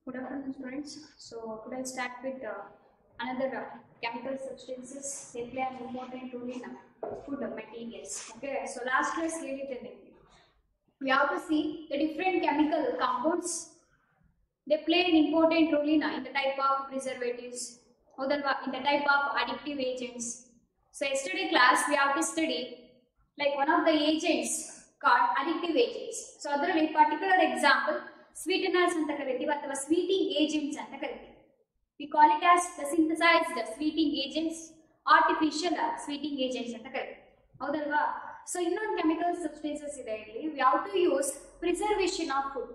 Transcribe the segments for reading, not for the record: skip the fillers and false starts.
Good afternoon, students. So today I start with another chemical substances. They play an important role in food materials. Okay. So last class we have to see the different chemical compounds. They play an important role in the type of preservatives, or in the type of additive agents. So yesterday class we have to study like one of the agents called additive agents. So other particular example sweeteners anta karithivi athava sweetening agents anta karithivi. We call it as the synthesized sweetening agents, artificial sweetening agents anta karithivi. ಹೌದಲ್ವಾ? So ಇನ್ನೊಂದು chemical substances ಇದೆ ಇಲ್ಲಿ. We have to use preservation of food.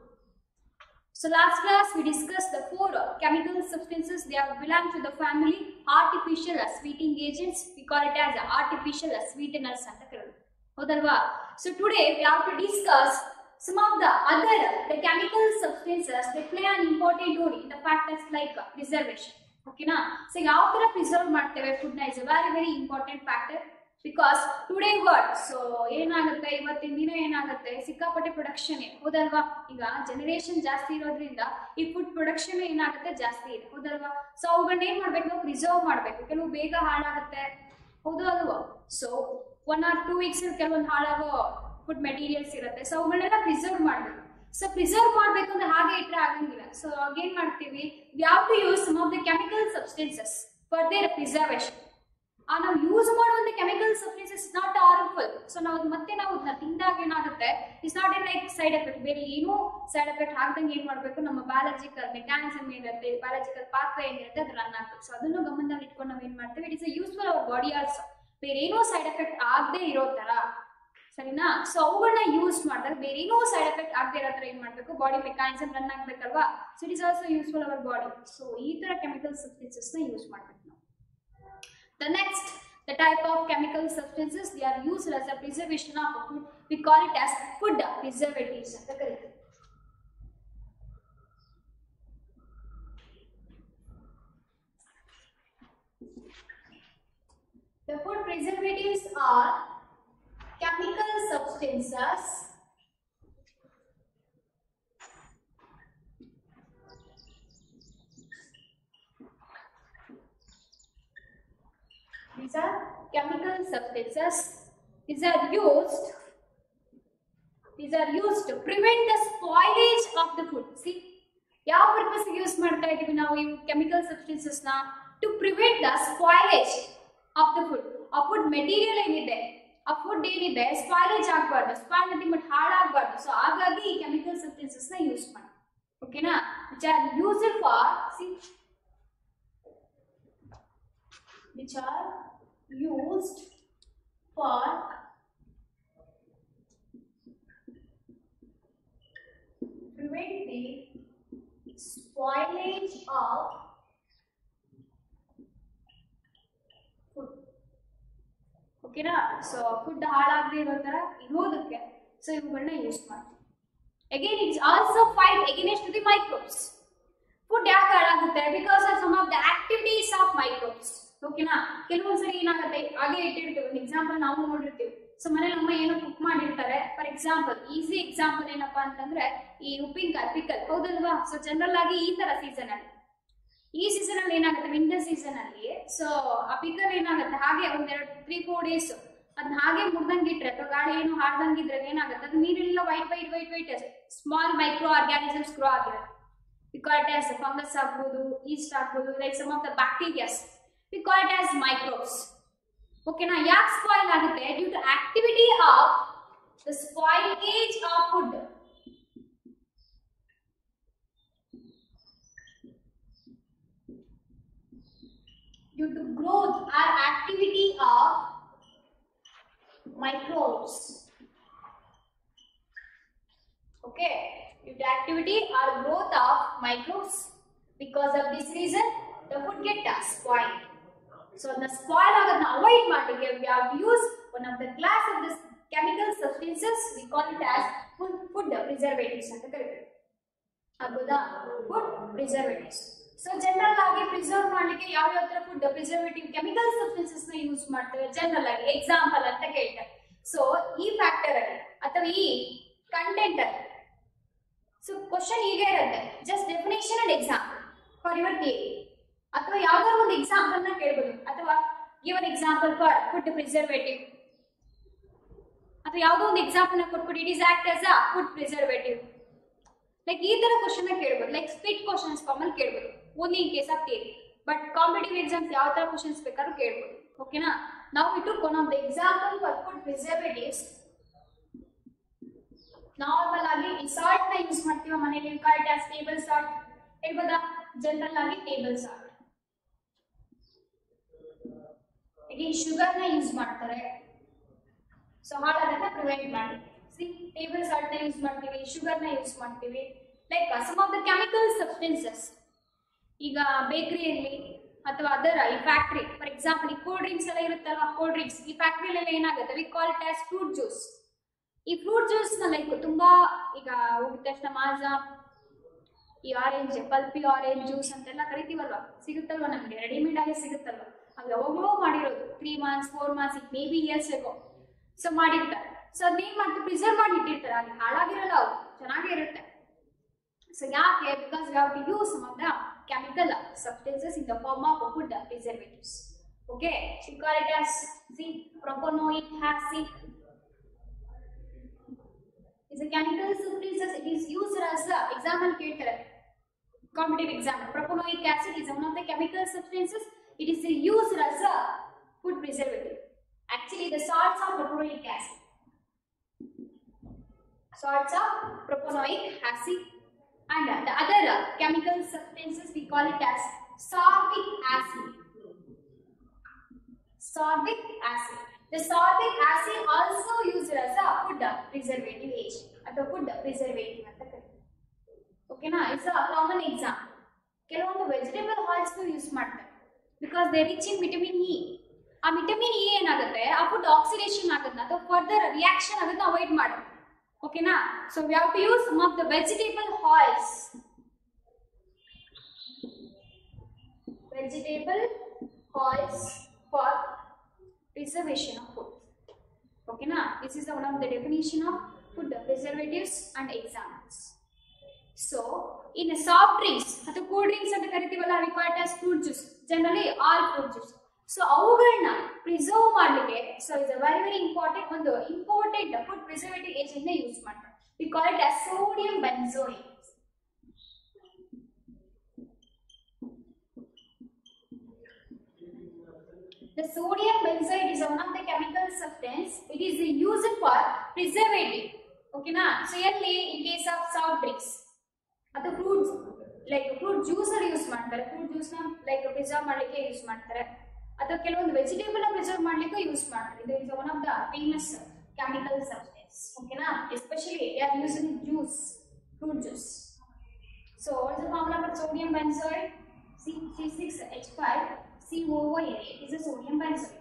So last class we discussed the four chemical substances. They are belong to the family artificial sweetening agents. We call it as artificial sweeteners anta karithivi. ಹೌದಲ್ವಾ? So today we have to discuss some of the other chemical substances. They play an important role in the factors like preservation. Okay na? So ಯಾವ ತರ preserve ಮಾಡ್ತೇವೆ food na is a very important factor because today world so ಏನಾಗುತ್ತೆ ಇವತ್ತಿನ ದಿನ ಏನಾಗುತ್ತೆ ಸಿಕ್ಕಾಪಟ್ಟೆ production ಇದೆ ಹೌದಲ್ವಾ ಈಗ ಜನರೇಷನ್ ಜಾಸ್ತಿ ಇರೋದ್ರಿಂದ ಈ ಫುಡ್ ಪ್ರೊಡಕ್ಷನ್ ಏನಾಗುತ್ತೆ ಜಾಸ್ತಿ ಇದೆ ಹೌದಲ್ವಾ ಸೊ ಅವುಗಳನ್ನ ಏನ್ ಮಾಡ್ಬೇಕು ನಾವು ಪ್ರಿಸರ್ವ್ ಮಾಡ್ಬೇಕು ಕೆಲವು ಬೇಗ ಹಾಳಾಗುತ್ತೆ ಹೌದು ಅಲ್ವಾ ಸೊ 1 or 2 weeks ಕೆಲವೊಂದು ಹಾಳಾಗೋ ಫುಡ್ ಮೆಟೀರಿಯಲ್ಸ್ ಇರುತ್ತೆ ಸೊ ಅವುಗಳನ್ನೆಲ್ಲ ಪ್ರಿಸರ್ವ್ ಮಾಡಬೇಕು ಸೊ ಪ್ರಿಸರ್ವ್ ಮಾಡಬೇಕು ಅಂದ್ರೆ ಹಾಗೆ ಇಟ್ಟರೆ ಆಗಂಗಿಲ್ಲ ಸೊ ಆಗೇನ್ ಮಾಡ್ತೀವಿ we have to use some of the chemical substances for their preservation ನಾವು ಯೂಸ್ ಮಾಡುವಂತ chemical substances not harmful so ನಾವು ಮತ್ತೆ ನಾವು ಅದನ್ನ ತಿಂದಾಗ ಏನಾಗುತ್ತೆ it's not a like side effect ಬೇರೆ ಏನೂ ಸೈಡ್ ಎಫೆಕ್ಟ್ ಆಗ್ದಂಗೆ ಏನ್ ಮಾಡ್ಬೇಕು ನಮ್ಮ ಬಯಾಲಜಿಕಲ್ ಮೆಕ್ಯಾನಿಸಮ್ ಏನಿರುತ್ತೆ ಬಯಾಲಜಿಕಲ್ ಪಾತ್ವೆ ಏನಿರುತ್ತೆ ಅದು ರನ್ ಆಗ್ಬೇಕು ಸೊ ಅದನ್ನು ಗಮನದಲ್ಲಿ ಇಟ್ಕೊಂಡು ನಾವು ಏನ್ ಮಾಡ್ತೇವೆ it is useful our body also ಬೇರೆ ಏನೋ ಸೈಡ್ ಎಫೆಕ್ಟ್ ಆಗದೆ ಇರೋ ತರ ಸರಿನಾ ಸೊ ಅವುಗಳನ್ನ ಯೂಸ್ ಮಾಡಿದಾಗ ಬೇರೆ ಏನೋ ಸೈಡ್ ಎಫೆಕ್ಟ್ ಆಗದೆ ಇರೋ ತರ ಏನ್ ಮಾಡ್ಬೇಕು ಬಾಡಿ ಮೆಕ್ಯಾನಿಸಮ್ ರನ್ ಆಗ್ಬೇಕಲ್ವಾ so it is also useful our body so ಈ ತರ ಕೆಮಿಕಲ್ ಸಬ್ಸ್ಟೆನ್ಸಸ್ ನ ಯೂಸ್ ಮಾಡ್ಬೇಕು ನಾವು The next, the type of chemical substances they are used as a preservation of food. We call it as food preservatives. The food preservatives are chemical substances these are chemical substances. These are used to prevent the spoilage of the food. See, ಯಾವ purpose ಗೆ use ಮಾಡ್ತಾ ಇದೀವಿ ನಾವು ಈ chemical substances ನ to prevent the spoilage of the food. ಆ food material ಏನಿದೆ ಆ food ಏನಿದೆ spoilage ಆಗಬಾರ್ದು spoil nothing but ಹಾಳಾಗಬಾರ್ದು ಸೊ ಹಾಗಾಗಿ ಈ chemical substances ನ ಯೂಸ್ ಮಾಡಿ ಓಕೆನಾ which are used for see which are used for prevent the spoilage of food. Okay na? So food ಹಾಳಾಗದೆ ಇರೋ ತರ ಇರೋದಕ್ಕೆ ಸೊ ಇವುಗಳನ್ನ ಯೂಸ್ ಮಾಡ್ತೀವಿ. Again, it's also fight against the microbes. Food ಯಾಕೆ ಹಾಳಾಗುತ್ತೆ because of some of the activities of microbes. ಓಕೆನಾ ಕೆಲವೊಂದ್ಸರಿ ಏನಾಗುತ್ತೆ ಹಾಗೆ ಇಟ್ಟಿರ್ತೀವಿ ಒಂದು ಎಕ್ಸಾಂಪಲ್ ನಾವು ನೋಡಿರ್ತೀವಿ ಸೊ ಮನೇಲಿ ಅಮ್ಮ ಏನೋ ಕುಕ್ ಮಾಡಿರ್ತಾರೆ ಫಾರ್ ಎಕ್ಸಾಂಪಲ್ ಈಸಿ ಎಕ್ಸಾಂಪಲ್ ಏನಪ್ಪಾ ಅಂತಂದ್ರೆ ಈ ಉಪ್ಪಿನಕಾಯಿ ಪಿಕಲ್ ಹೌದಲ್ವಾ ಸೊ ಜನರಲ್ ಆಗಿ ಈ ತರ ಸೀಸನ್ ಅಲ್ಲಿ ಈ ಸೀಸನ್ ಅಲ್ಲಿ ಏನಾಗುತ್ತೆ ವಿಂಟರ್ ಸೀಸನ್ ಅಲ್ಲಿ ಸೊ ಆ ಪಿಕಲ್ ಏನಾಗುತ್ತೆ ಹಾಗೆ ಒಂದೆರಡು 3-4 ಡೇಸ್ ಅದನ್ನ ಹಾಗೆ ಮುರ್ದಂಗೆ ಇಟ್ರೆ ಅಥವಾ ಗಾಳಿ ಏನು ಹಾಡ್ದಂಗಿದ್ರೆ ಏನಾಗುತ್ತೆ ಅದು ನೀರೆಲ್ಲ white small micro organisms grow ಆಗಿರುತ್ತೆ ಬಿಕಾಸ್ ಫಂಗಸ್ ಆಗ್ಬೋದು ಈಸ್ಟ್ ಆಗ್ಬೋದು like some of the bacterias we call it as microbes. Okay na yak spoil agutte due to activity of the spoilage of food. Due to growth or activity of microbes. Okay, due to activity or growth of microbes. Because of this reason the food get spoiled. So the spoil agadna avoid ಮಾಡಲಿಕ್ಕೆ we have to use one of the class of this chemical substances we call it as food preservatives ಅಂತ ಕರೀತೀವಿ ಹೌದಾ food preservatives so general ಆಗಿ preserve ಮಾಡಲಿಕ್ಕೆ ಯಾವ ಯಾವ ತರ food preservative chemical substances ನ ಯೂಸ್ ಮಾಡ್ತೇವೆ ಜನರಲ್ ಆಗಿ ಎಕ್ಸಾಂಪಲ್ ಅಂತ ಕೇಳ್ತಾರೆ ಸೊ ಈ ಫ್ಯಾಕ್ಟರ್ ಅಲ್ಲಿ ಅಥವಾ ಈ ಕಂಟೆಂಟ್ ಅಲ್ಲಿ ಸೊ ಕ್ವಶನ್ ಹೀಗೆ ಇರುತ್ತೆ just definition and for your theory. ಅಥವಾ ಯಾವ್ದಾದ್ರು ಒಂದು ಎಕ್ಸಾಂಪಲ್ ನ ಕೇಳ್ಬೋದು, ಅಥವಾ give an example for food preservative, ಅಥವಾ ಯಾವುದೋ ಒಂದು ಎಕ್ಸಾಂಪಲ್ ನ ಕೊಟ್ಬಿಟ್ಟು it is act as a food preservative. Like ಈ ತರ ಕ್ವಶನ್ ಕೇಳ್ಬೋದು, ಲೈಕ್ ಸ್ಪಿಟ್ ಕ್ವಶನ್ಸ್ ಫಾರ್ಮ್ ಅಲ್ಲಿ ಕೇಳ್ಬೋದು only in case of theory. But competitive exams ಯಾವ ತರ ಕ್ವಶನ್ಸ್ ಬೇಕಾದ್ರೂ ಕೇಳ್ಬೋದು. ಓಕೆನಾ? ನಾವು it took one of the example for food preservatives. Normal ಆಗಿ ಈ ಸಾಲ್ಟ್ ನ ಯೂಸ್ ಮಾಡ್ತೀವಿ ಮನೇಲಿ, ಕಾಲ್ಟ್ ಆಸ್ ಟೇಬಲ್ ಸಾಲ್ಟ್ ಹೇಳ್ಬೋದಾ? ಜನರಲ್ ಆಗಿ ಟೇಬಲ್ ಸಾಲ್ಟ್. ಈಗ ಈ ಶುಗರ್ ನ ಯೂಸ್ ಮಾಡ್ತಾರೆ, ಸೊ ಹಾಳಾಗನ್ನ ಪ್ರಿವೆಂಟ್ ಮಾಡಿ. ಸಿ, ಟೇಬಲ್ ಸಾಲ್ಟ್ ನ ಯೂಸ್ ಮಾಡ್ತೀವಿ, ಶುಗರ್ ನ ಯೂಸ್ ಮಾಡ್ತೀವಿ. Like some of the chemical substances ಈಗ ಬೇಕರಿಯಲ್ಲಿ ಅಥವಾ ಅದರ ಈ ಫ್ಯಾಕ್ಟ್ರಿ, ಫಾರ್ ಎಕ್ಸಾಂಪಲ್ ಈ ಕೋಲ್ಡ್ ಡ್ರಿಂಕ್ಸ್ ಎಲ್ಲ ಇರುತ್ತಲ್ವಾ, ಕೋಲ್ಡ್ ಡ್ರಿಂಕ್ಸ್ ಈ ಫ್ಯಾಕ್ಟ್ರಿಲೆಲ್ಲ ಏನಾಗುತ್ತೆ, we call it as fruit juice. ಈ ಫ್ರೂಟ್ ಜ್ಯೂಸ್ ನ ಲೈಕ್ ತುಂಬಾ ಈಗ ಹೋಗಿದ ತಕ್ಷಣ ಮಾಜಾ, ಈ ಆರೆಂಜ್ ಪಲ್ಪಿ ಆರೆಂಜ್ ಜ್ಯೂಸ್ ಅಂತೆಲ್ಲ ಕರಿತೀವಲ್ವಾ, ಸಿಗುತ್ತಲ್ವಾ ನಮ್ಗೆ, ರೆಡಿಮೇಡ್ ಆಗಿ ಸಿಗುತ್ತಲ್ವಾ, ಅದು ಯಾವಾಗಲೂ ಮಾಡಿರೋದು 3 months 4 months may be years ago so ಮಾಡಿರ್ತಾರೆ. ಸೊ ಅದೇನ್ ಮಾಡ್ತೀವಿ, ಪ್ರಿಸರ್ವ್ ಮಾಡಿ ಇಟ್ಟಿರ್ತಾರೆ, ಅಲ್ಲಿ ಹಾಳಾಗಿರಲ್ಲ, ಅವು ಚೆನ್ನಾಗೇ ಇರುತ್ತೆ. ಸೊ ಯಾಕೆ? Because we have to use some of the chemical substances in the form of food preservatives. Okay, we call it as propanoic acid. Is a chemical substances. It is used as a example ಕೇಳ್ತಾರೆ competitive exam. Propanoic acid is one of the chemical substances. It is used as a food preservative. Actually, the salts of propanoic acid. Salts of propanoic acid. And the other chemical substances we call it as sorbic acid. Sorbic acid. The sorbic acid also used as a food preservative agent. Or food preservative. Okay, na? It's a common example. ಕೆಲವೊಂದು vegetable oils use ಮಾಡ್ತಾರೆ because they rich in vitamin E. ಆ vitamin E ಏನಾಗುತ್ತೆ, ಆ food oxidation ಆಗುತ್ತೆ ಅಥವಾ further reaction ಆಗುತ್ತೆ, avoid ಮಾಡೋದು. ಓಕೆನಾ? So we have to use some of the vegetable oils. Vegetable oils for preservation of food. Okay na? This is one of the definition of food preservatives and examples. So in soft drinks ಅಥವಾ cool drinks ಅಂತ ಕರಿತೀವಲ್ಲ, we call it as fruit juice. Generally all fruit juice. So ಅವುಗಳನ್ನ preserve ಮಾಡಲಿಕ್ಕೆ so is a very important ಒಂದು important food preservative agent ನ use ಮಾಡ್ತಾರೆ. We call it as sodium benzoate. The sodium benzoate is one of the chemical substance. It is used for preservative. Okay na? So here in case of soft drinks, ಅಥವಾ fruits like fruit juice ಅಲ್ಲಿ use ಮಾಡ್ತಾರೆ. fruit juice ನ like preserve ಮಾಡಲಿಕ್ಕೆ use ಮಾಡ್ತಾರೆ, ಅಥವಾ ಕೆಲವೊಂದು vegetable ನ preserve ಮಾಡಲಿಕ್ಕೆ ಯೂಸ್ ಮಾಡ್ತಾರೆ. ಇದು is one of the famous chemical substance. Okay na? Especially they are used in juice, fruit juice. So what is the formula for sodium benzoate? C6H5 COOA is a sodium benzoate.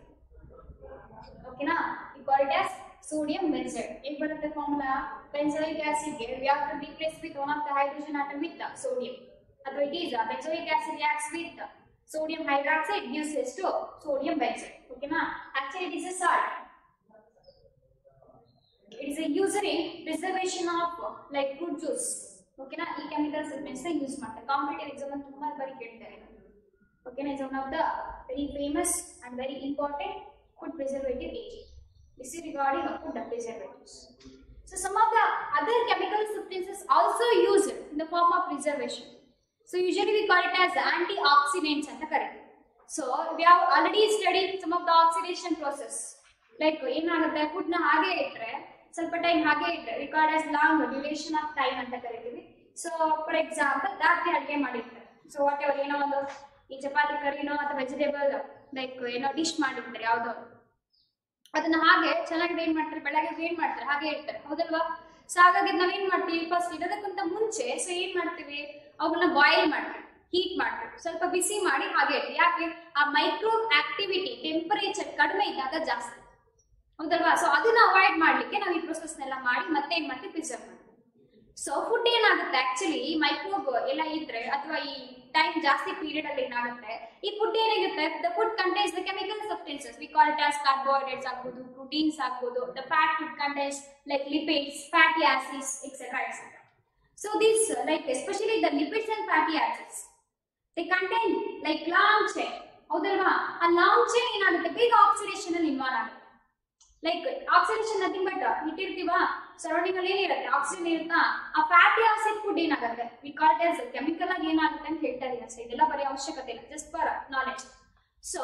Okay na? We call it as sodium benzoate. If what is the formula? Benzoic acid here we have to replace with one of the hydrogen atom with the sodium. Otherwise it is benzoic acid reacts with the sodium hydroxide, gives us to sodium benzoate. Okay na? Actually it is a salt. It is a used in preservation of like fruit juice. Okay na? E chemical substance na use ಮಾಡ್ತಾರೆ. Competitive exam ಅಲ್ಲಿ ತುಂಬಾ ಬಾರಿ ಕೇಳ್ತಾರೆ. Okay, is one of the very famous and very important food preservative agent. This is regarding food preservatives. So some of the other chemical substances also used in the form of preservation. So usually we call it as antioxidants and the correct. So we have already studied some of the oxidation process. Like ಏನಾಗುತ್ತೆ, food ನ ಹಾಗೆ ಇಟ್ಟರೆ ಸ್ವಲ್ಪ time ಹಾಗೆ ಇಟ್ಟರೆ we call it as long duration of time ಅಂತ ಕರಿತೀವಿ. So for example ರಾತ್ರಿ ಅಡುಗೆ ಮಾಡಿರ್ತಾರೆ. So whatever ಏನೋ ಒಂದು ಈ ಚಪಾತಿ ಕರಿನೋ ಅಥವಾ ವೆಜಿಟೇಬಲ್ ಲೈಕ್ ಏನೋ ಡಿಶ್ ಮಾಡಿರ್ತಾರೆ ಯಾವುದೋ, ಅದನ್ನ ಹಾಗೆ ಚೆನ್ನಾಗಿ ಏನ್ ಮಾಡ್ತಾರೆ, ಬೆಳಗ್ಗೆ ಏನ್ ಮಾಡ್ತಾರೆ ಹಾಗೆ ಇಡ್ತಾರೆ, ಹೌದಲ್ವಾ? ಸೊ ಹಾಗಾಗಿ ನಾವೇನ್ ಮಾಡ್ತೀವಿ, ಫಸ್ಟ್ ಇಡೋದಕ್ಕಿಂತ ಮುಂಚೆ ಸೊ ಏನ್ ಮಾಡ್ತೀವಿ, ಅವನ್ನ ಬಾಯ್ಲ್ ಮಾಡ್ತೀವಿ, ಹೀಟ್ ಮಾಡ್ತೀವಿ, ಸ್ವಲ್ಪ ಬಿಸಿ ಮಾಡಿ ಹಾಗೆ ಇಡ್ತೀವಿ. ಯಾಕೆ? ಆ ಮೈಕ್ರೋ ಆಕ್ಟಿವಿಟಿ ಟೆಂಪರೇಚರ್ ಕಡಿಮೆ ಇದ್ದಾಗ ಜಾಸ್ತಿ, ಹೌದಲ್ವಾ? ಸೊ ಅದನ್ನ ಅವಾಯ್ಡ್ ಮಾಡ್ಲಿಕ್ಕೆ ನಾವು ಈ ಪ್ರೊಸೆಸ್ನೆಲ್ಲ ಮಾಡಿ ಮತ್ತೆ ಏನ್ ಮಾಡ್ತೀವಿ, ಪ್ರಿಸರ್ವ್ ಮಾಡ್ತೀವಿ. ಸೊ ಫುಡ್ ಏನಾಗುತ್ತೆ, ಆಕ್ಚುಲಿ ಈ ಮೈಕ್ರೋಬ್ ಎಲ್ಲ ಇದ್ರೆ ಅಥವಾ ಈ ಟೈಮ್ ಜಾಸ್ತಿ ಪೀರಿಯಡ್ ಅಲ್ಲಿ ಏನಾಗುತ್ತೆ, ಈ ಫುಡ್ ಏನಾಗುತ್ತೆ, the food contains the chemical substances. V call it as carbohydrates ಆಗ್ಬೋದು, ಪ್ರೋಟೀನ್ಸ್ ಆಗ್ಬೋದು, the fat food contains like lipids, fatty acids etcetera etcetera. So this like especially the lipids and fatty acids, they contain like long chain. ಹೌದಲ್ವಾ? ಆ long chain ಏನಾಗುತ್ತೆ, ಬೇಗ oxidation ಅಲ್ಲಿ involve ಆಗುತ್ತೆ. Like oxidation nothing but ಇಟ್ಟಿರ್ತೀವ surrounding ಅಲ್ಲಿ ಏನಿರುತ್ತೆ, oxygen ಇರುತ್ತಾ, ಆ ಫ್ಯಾಟಿ ಆಸಿಡ್ ಫುಡ್ ಏನಾಗುತ್ತೆ, we call it as chemical ಆಗಿ ಏನಾಗುತ್ತೆ ಅಂತ ಹೇಳ್ತಾ ಇದೀನಿ ಅಷ್ಟೇ, ಇದೆಲ್ಲ ಬರೀ ಅವಶ್ಯಕತೆ ಇಲ್ಲ, ಜಸ್ಟ್ ಫಾರ್ ನಾಲೆಡ್ಜ್. ಸೊ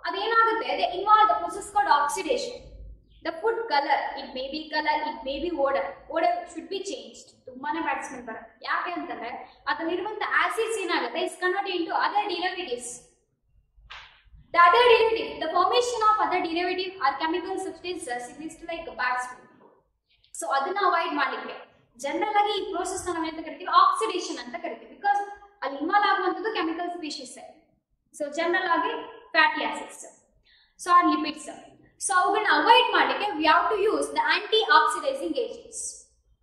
ಅದೇನಾಗುತ್ತೆ, they involve the process called oxidation. The food color, it may be odor. Odor should be changed. ತುಂಬಾನೇ ಬ್ಯಾಟ್ಸ್ಮನ್ ಬರುತ್ತೆ. ಯಾಕೆ ಅಂತಂದ್ರೆ ಅದರಲ್ಲಿರುವಂತ ಆಸಿಡ್ಸ್ ಏನಾಗುತ್ತೆ, is converted into other derivatives. The other derivative, the formation of other derivative or chemical substances, it is like batsman. So ಅದನ್ನ avoid ಮಾಡಲಿಕ್ಕೆ general ಆಗಿ ಈ process ನಾವು ಏನಂತ ಕರಿತೀವಿ, ಆಕ್ಸಿಡೇಷನ್ ಅಂತ ಕರಿತೀವಿ. ಬಿಕಾಸ್ ಅಲ್ಲಿ ಇನ್ವಾಲ್ವ್ ಆಗುವಂತದ್ದು ಕೆಮಿಕಲ್ ಸ್ಪೀಶೀಸ್. ಸೊ ಜನರಲ್ ಆಗಿ fatty acids, so or lipids. So ಅವುಗಳನ್ನ ಅವಾಯ್ಡ್ ಮಾಡಲಿಕ್ಕೆ we have to use the anti oxidising agents.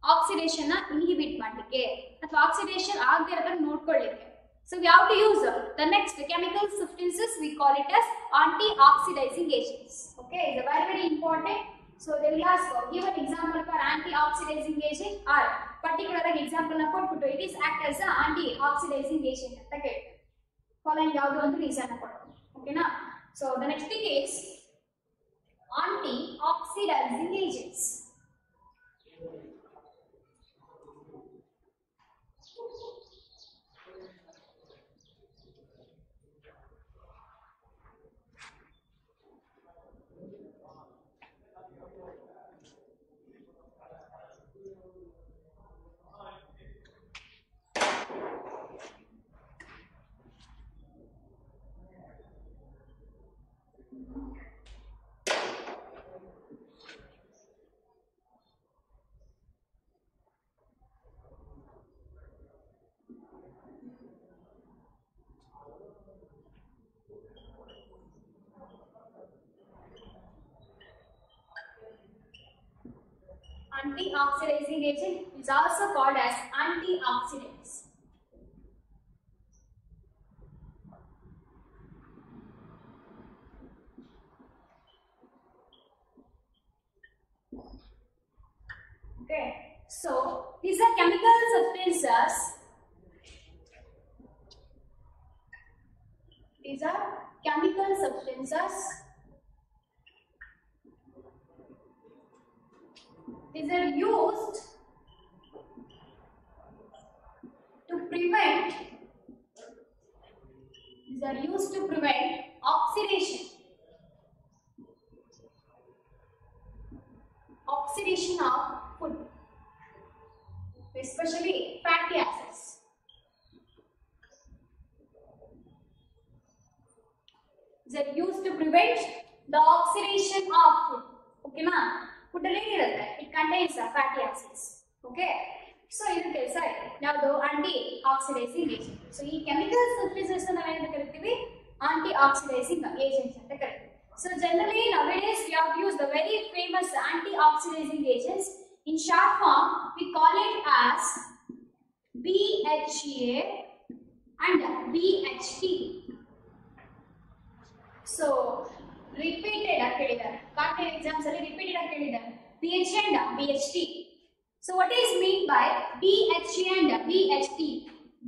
Oxidation ನ ಇನ್ಹಿಬಿಟ್ ಮಾಡಲಿಕ್ಕೆ ಅಥವಾ ಆಕ್ಸಿಡೇಷನ್ ಆಗದೆ ಇರೋದನ್ನ ನೋಡ್ಕೊಳ್ಳಿಕ್ಕೆ. So we have to use the next chemical substances, we call it as anti-oxidizing agents. Okay, it's very important. So they will ask, give an example for anti-oxidizing agent, or particular example na kodbiಟ್ಟು it is act as a anti-oxidizing agent ಅಂತ ಹೇಳ್ತಾರೆ. Following ಯಾವುದು ಒಂದು reason ಕೊಡ್ತೀನಿ. Okay na? So the next thing is anti-oxidizing agents. Anti-oxidizing agent is also called as antioxidants. Okay, so these are chemical substances. These are chemical substances. These are used to prevent. These are used to prevent oxidation. Oxidation of food, especially fatty acids. These are used to prevent the oxidation of food. Okay, na? Food ಅಲ್ಲಿ ಇರುತ್ತೆ, it contains fatty acids. Okay, so ಇದು ಕೆಲಸ ಇದೆ ಯಾವುದು, aunty oxidising agent. So ಈ chemical substances ನಾವು ಏನಂತ ಕರಿತೀವಿ, ಆಂಟಿ ಆಕ್ಸಿಡೈಸಿಂಗ್ ಏಜೆಂಟ್ಸ್ ಅಂತ ಕರಿತೀವಿ. So generally nowadays we have used the very famous anti-oxidizing agents. In short form we call it as BHA and BHT. So repeated ಆಗಿ ಹೇಳಿದ್ದಾರೆ, content exams ಅಲ್ಲಿ repeated ಆಗಿ ಹೇಳಿದ್ದಾರೆ BHA and BHT. So what is mean by BHA and BHT?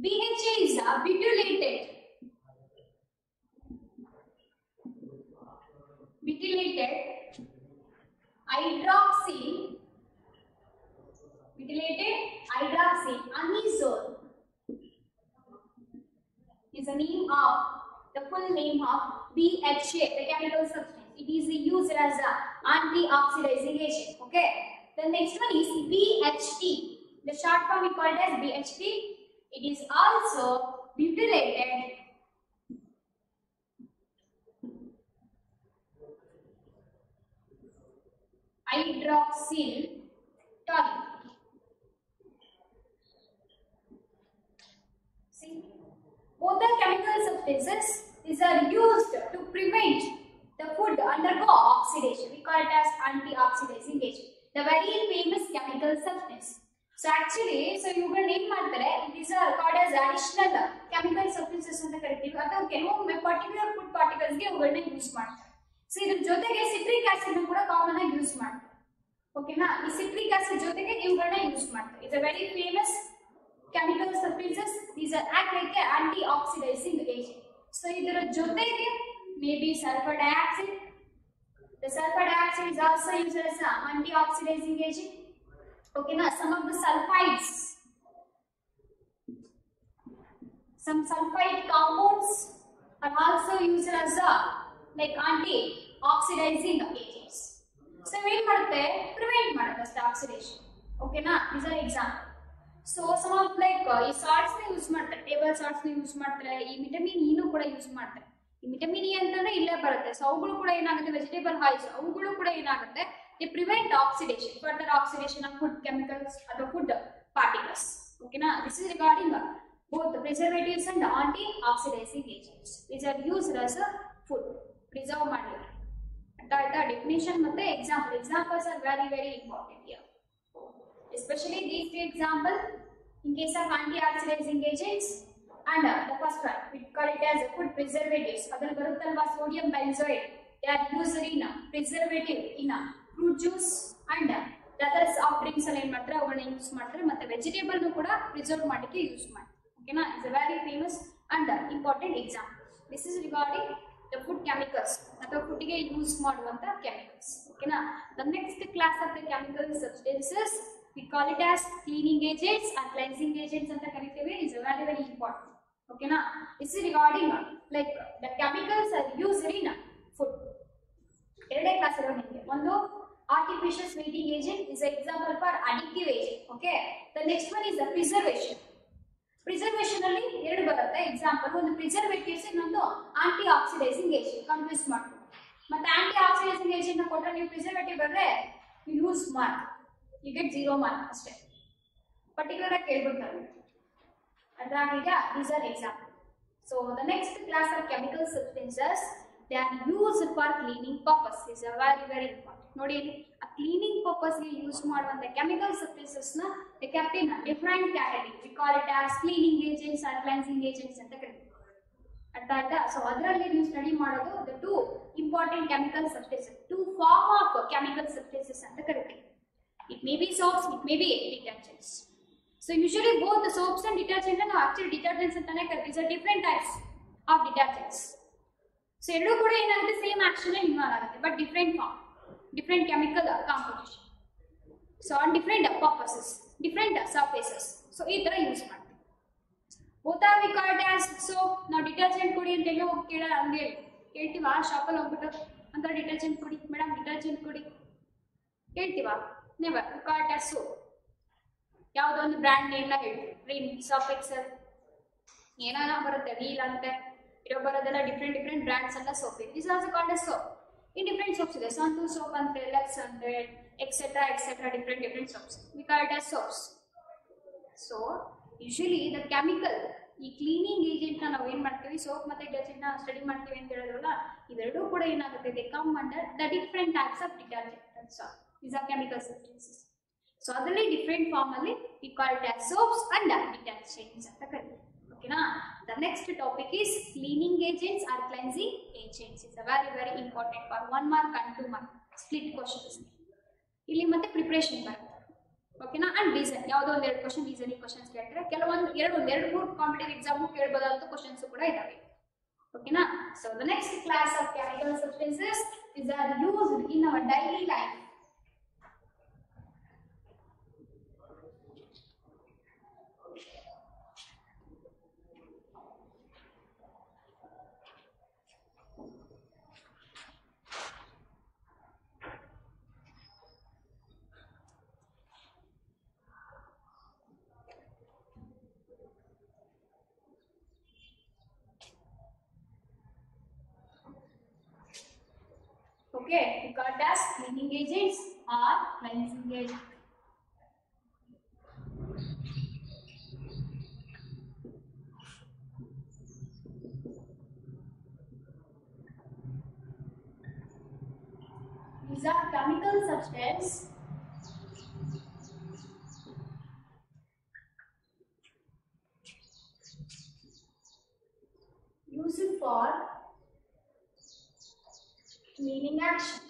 BHA is a butylated hydroxyl anisole is the name of the full name of BHA, the chemical substance. It is used as an anti-oxidizing agent. Okay. The next one is BHT. The short form we call it as BHT. It is also butylated hydroxyl toluene. See, both the chemical substances these are used to prevent the food undergo oxidation. We call it as anti-oxidizing agent. The very famous chemical substance. So actually, ಇವುಗಳನ್ನ ಏನ್ ಮಾಡ್ತಾರೆ, these are called as additional chemical substances ಅಂತ ಕರಿತೀವಿ, ಅಥವಾ ಕೆಲವೊಮ್ಮೆ particular food particles ಗೆ ಇವುಗಳನ್ನ use ಮಾಡ್ತಾರೆ. ಸೊ ಇದ್ರ ಜೊತೆಗೆ ಸಿಟ್ರಿಕ್ ಆಸಿಡ್ ಕೂಡ ಕಾಮನ್ ಆಗಿ ಯೂಸ್ ಮಾಡ್ತಾರೆ. ಓಕೆನಾ, ಈ ಸಿಟ್ರಿಕ್ ಆಸಿಡ್ ಜೊತೆಗೆ ಇವುಗಳನ್ನ ಯೂಸ್ ಮಾಡ್ತಾರೆ. It's a very famous chemical substances. These are act like an anti-oxidizing agent. So ಇದರ ಜೊತೆಗೆ maybe sulfur dioxide. The sulfur dioxide is also used as an anti-oxidizing agent. Okay, now some of the sulfides, some sulfide compounds are also used as a like anti-oxidizing agents. So what ಮಾಡುತ್ತೆ prevent ಮಾಡುತ್ತೆ oxidation. Okay na, these are example. So some of like ಈ salts ನ use ಮಾಡ್ತಾರೆ, table salts ನ use ಮಾಡ್ತಾರೆ, ಈ vitamin E ನು ಕೂಡ ಯೂಸ್ ಮಾಡ್ತಾರೆ. ಈ ವಿಟಮಿನ್ ಇ ಅಂತಂದ್ರೆ ಇಲ್ಲೇ ಬರುತ್ತೆ. ಸೊ ಅವುಗಳು ಕೂಡ ಏನಾಗುತ್ತೆ, ವೆಜಿಟೇಬಲ್ ಆಯಿಲ್ಸ್ ಅವುಗಳು ಕೂಡ ಏನಾಗುತ್ತೆ, they prevent oxidation, further oxidation of food chemicals or the food particles. Okay na, this is regarding both the preservatives and anti-oxidizing agents. These are used as a food preserve ಮಾಡಲಿಕ್ಕೆ. ಅಂತ definition ಮತ್ತೆ examples are very important here. Especially these two examples in case of anti-oxidizing agents and the first one we call it as food preservatives. Adal baruttalva sodium benzoate, they are used in preservative in fruit juice and the other soft drinks alla en ಮಾಡ್ತಾರೆ ಅವುಗಳನ್ನ use ಮಾಡ್ತಾರೆ ಮತ್ತೆ vegetable ನು ಕೂಡ preserve ಮಾಡಲಿಕ್ಕೆ use ಮಾಡ್ತಾರೆ. ಓಕೆನಾ, it's a very famous and important example. This is regarding the food chemicals ಅಥವಾ food ಗೆ ಯೂಸ್ ಮಾಡುವಂತ chemicals. ಓಕೆನಾ, the next class of the chemical substances we call it as cleaning agents or cleansing agents anta kariteve. Is very important. Okay na, this is regarding like the chemicals are used in food. Erade class allo ninge ಒಂದು artificial sweetening agent is an example for additive agent. Okay, the next one is the preservation. Preservation alli ಎರಡು ಬರುತ್ತೆ example, ಒಂದು preservatives ಇನ್ನೊಂದು anti oxidizing agent. Confuse ಮಾಡ್ಕೊಂಡು ಮತ್ತೆ anti oxidizing agent ನ ಕೊಟ್ಟರೆ ನೀವು preservative ಬರ್ರೆ you lose mark, you get 0 mark ಅಷ್ಟೇ. ಪರ್ಟಿಕ್ಯುಲರ್ ಆಗಿ ಕೇಳ್ಬಿಡ್ತಾರೆ ಅದ್ರಾಗ these are example. So the next class of chemical substances, they are used for cleaning purpose. Is a very important. ನೋಡಿ, ಆ cleaning purpose ಗೆ use ಮಾಡುವಂತ chemical substances ನ they kept in a different category. We call it as cleaning agents or cleansing agents ಅಂತ ಕರೀತೀವಿ. ಅರ್ಥ ಆಯ್ತಾ? So ಅದರಲ್ಲಿ ನೀವು ಸ್ಟಡಿ ಮಾಡೋದು the two important chemical substances, two form of chemical substances ಅಂತ ಕರೀತೀವಿ. It may be soaps, it may be detergents. So usually both the soaps and detergents are actually detergents ಅಂತಾನೆ ಕರೀತೀವಿ. These are different types of detergents. So ಎರಡು ಕೂಡ ಏನಾಗುತ್ತೆ, same action ಅಲ್ಲಿ involve ಆಗುತ್ತೆ, but different form, different chemical composition. So on different purposes, different surfaces. So ಈ ತರ use ಮಾಡ್ತೀವಿ. both are we call it as soap. ನಾವು detergent ಕೊಡಿ ಅಂತ ಎಲ್ಲೋ ಹೋಗಿ ಕೇಳಲ್ಲ, ಅಂಗಡಿಯಲ್ಲಿ ಕೇಳ್ತೀವಾ? ಶಾಪಲ್ಲಿ ಹೋಗ್ಬಿಟ್ಟು ಅಂತ ಡಿಟರ್ಜೆಂಟ್ ಕೊಡಿ ಮೇಡಮ್, ಡಿಟರ್ಜೆಂಟ್ ಕೊಡಿ ಹೇಳ್ತೀವಾ? Never. we call it as soap. ಯಾವುದೋ ಒಂದು ಬ್ರ್ಯಾಂಡ್ ನೇಮ್ ನ ಹೇಳ್ತೀವಿ, ರಿನ್, ಸರ್ಫ್ ಎಕ್ಸೆಲ್, ಏನಾನ ಬರುತ್ತೆ, ವೀಲ್ ಅಂತೆ ಇರೋ ಬರೋದೆಲ್ಲ ಡಿಫ್ರೆಂಟ್ ಬ್ರ್ಯಾಂಡ್ಸ್ ಎಲ್ಲ soap. This also called as soap. In different soaps ಇದೆ, ಸಂತೂರ್ ಸೋಪ್ ಅಂದ್ರೆ, ಲಕ್ಸ್ ಅಂದ್ರೆ, etcetera different soaps. we call it as soaps. So usually the chemical, ಈ ಕ್ಲೀನಿಂಗ್ ಏಜೆಂಟ್ ನ ನಾವು ಏನ್ ಮಾಡ್ತೀವಿ, ಸೋಪ್ ಮತ್ತೆ ಡಿಟರ್ಜೆಂಟ್ ನ ಸ್ಟಡಿ ಮಾಡ್ತೀವಿ ಅಂತ ಹೇಳಿದ್ರಲ್ಲ, ಇವೆರಡೂ ಕೂಡ ಏನಾಗುತ್ತೆ, they come under the different types of detergent and soap. These are chemical substances. So ಅದರಲ್ಲಿ ಡಿಫರೆಂಟ್ ಫಾರ್ಮ್ ಅಲ್ಲಿ we call it as soaps and detergents ಅಂತ ಕರೀತೀವಿ. ಓಕೆನಾ, the next topic is cleaning agents or cleansing agents. It's a very important for 1 mark and 2 mark split questions. ಇಲ್ಲಿ ಮತ್ತೆ preparation ಬರುತ್ತೆ. ಓಕೆನಾ, and reason, ಯಾವುದೋ ಒಂದು 2 ಕ್ವಶನ್ ರೀಸನಿಂಗ್ ಕ್ವಶನ್ಸ್ ಕೇಳ್ತಾರೆ, ಕೆಲವೊಂದು 2-3 ಕಾಂಪಿಟೇಟಿವ್ ಎಕ್ಸಾಮ್ ಕೇಳಬಹುದಾದಂತ ಕ್ವಶನ್ಸ್ ಕೂಡ ಇದಾವೆ. ಓಕೆನಾ, so the next class of chemical substances is are used in our daily life. Okay, we call it as cleaning agents or cleansing agents. These are chemical substances used for cleaning action.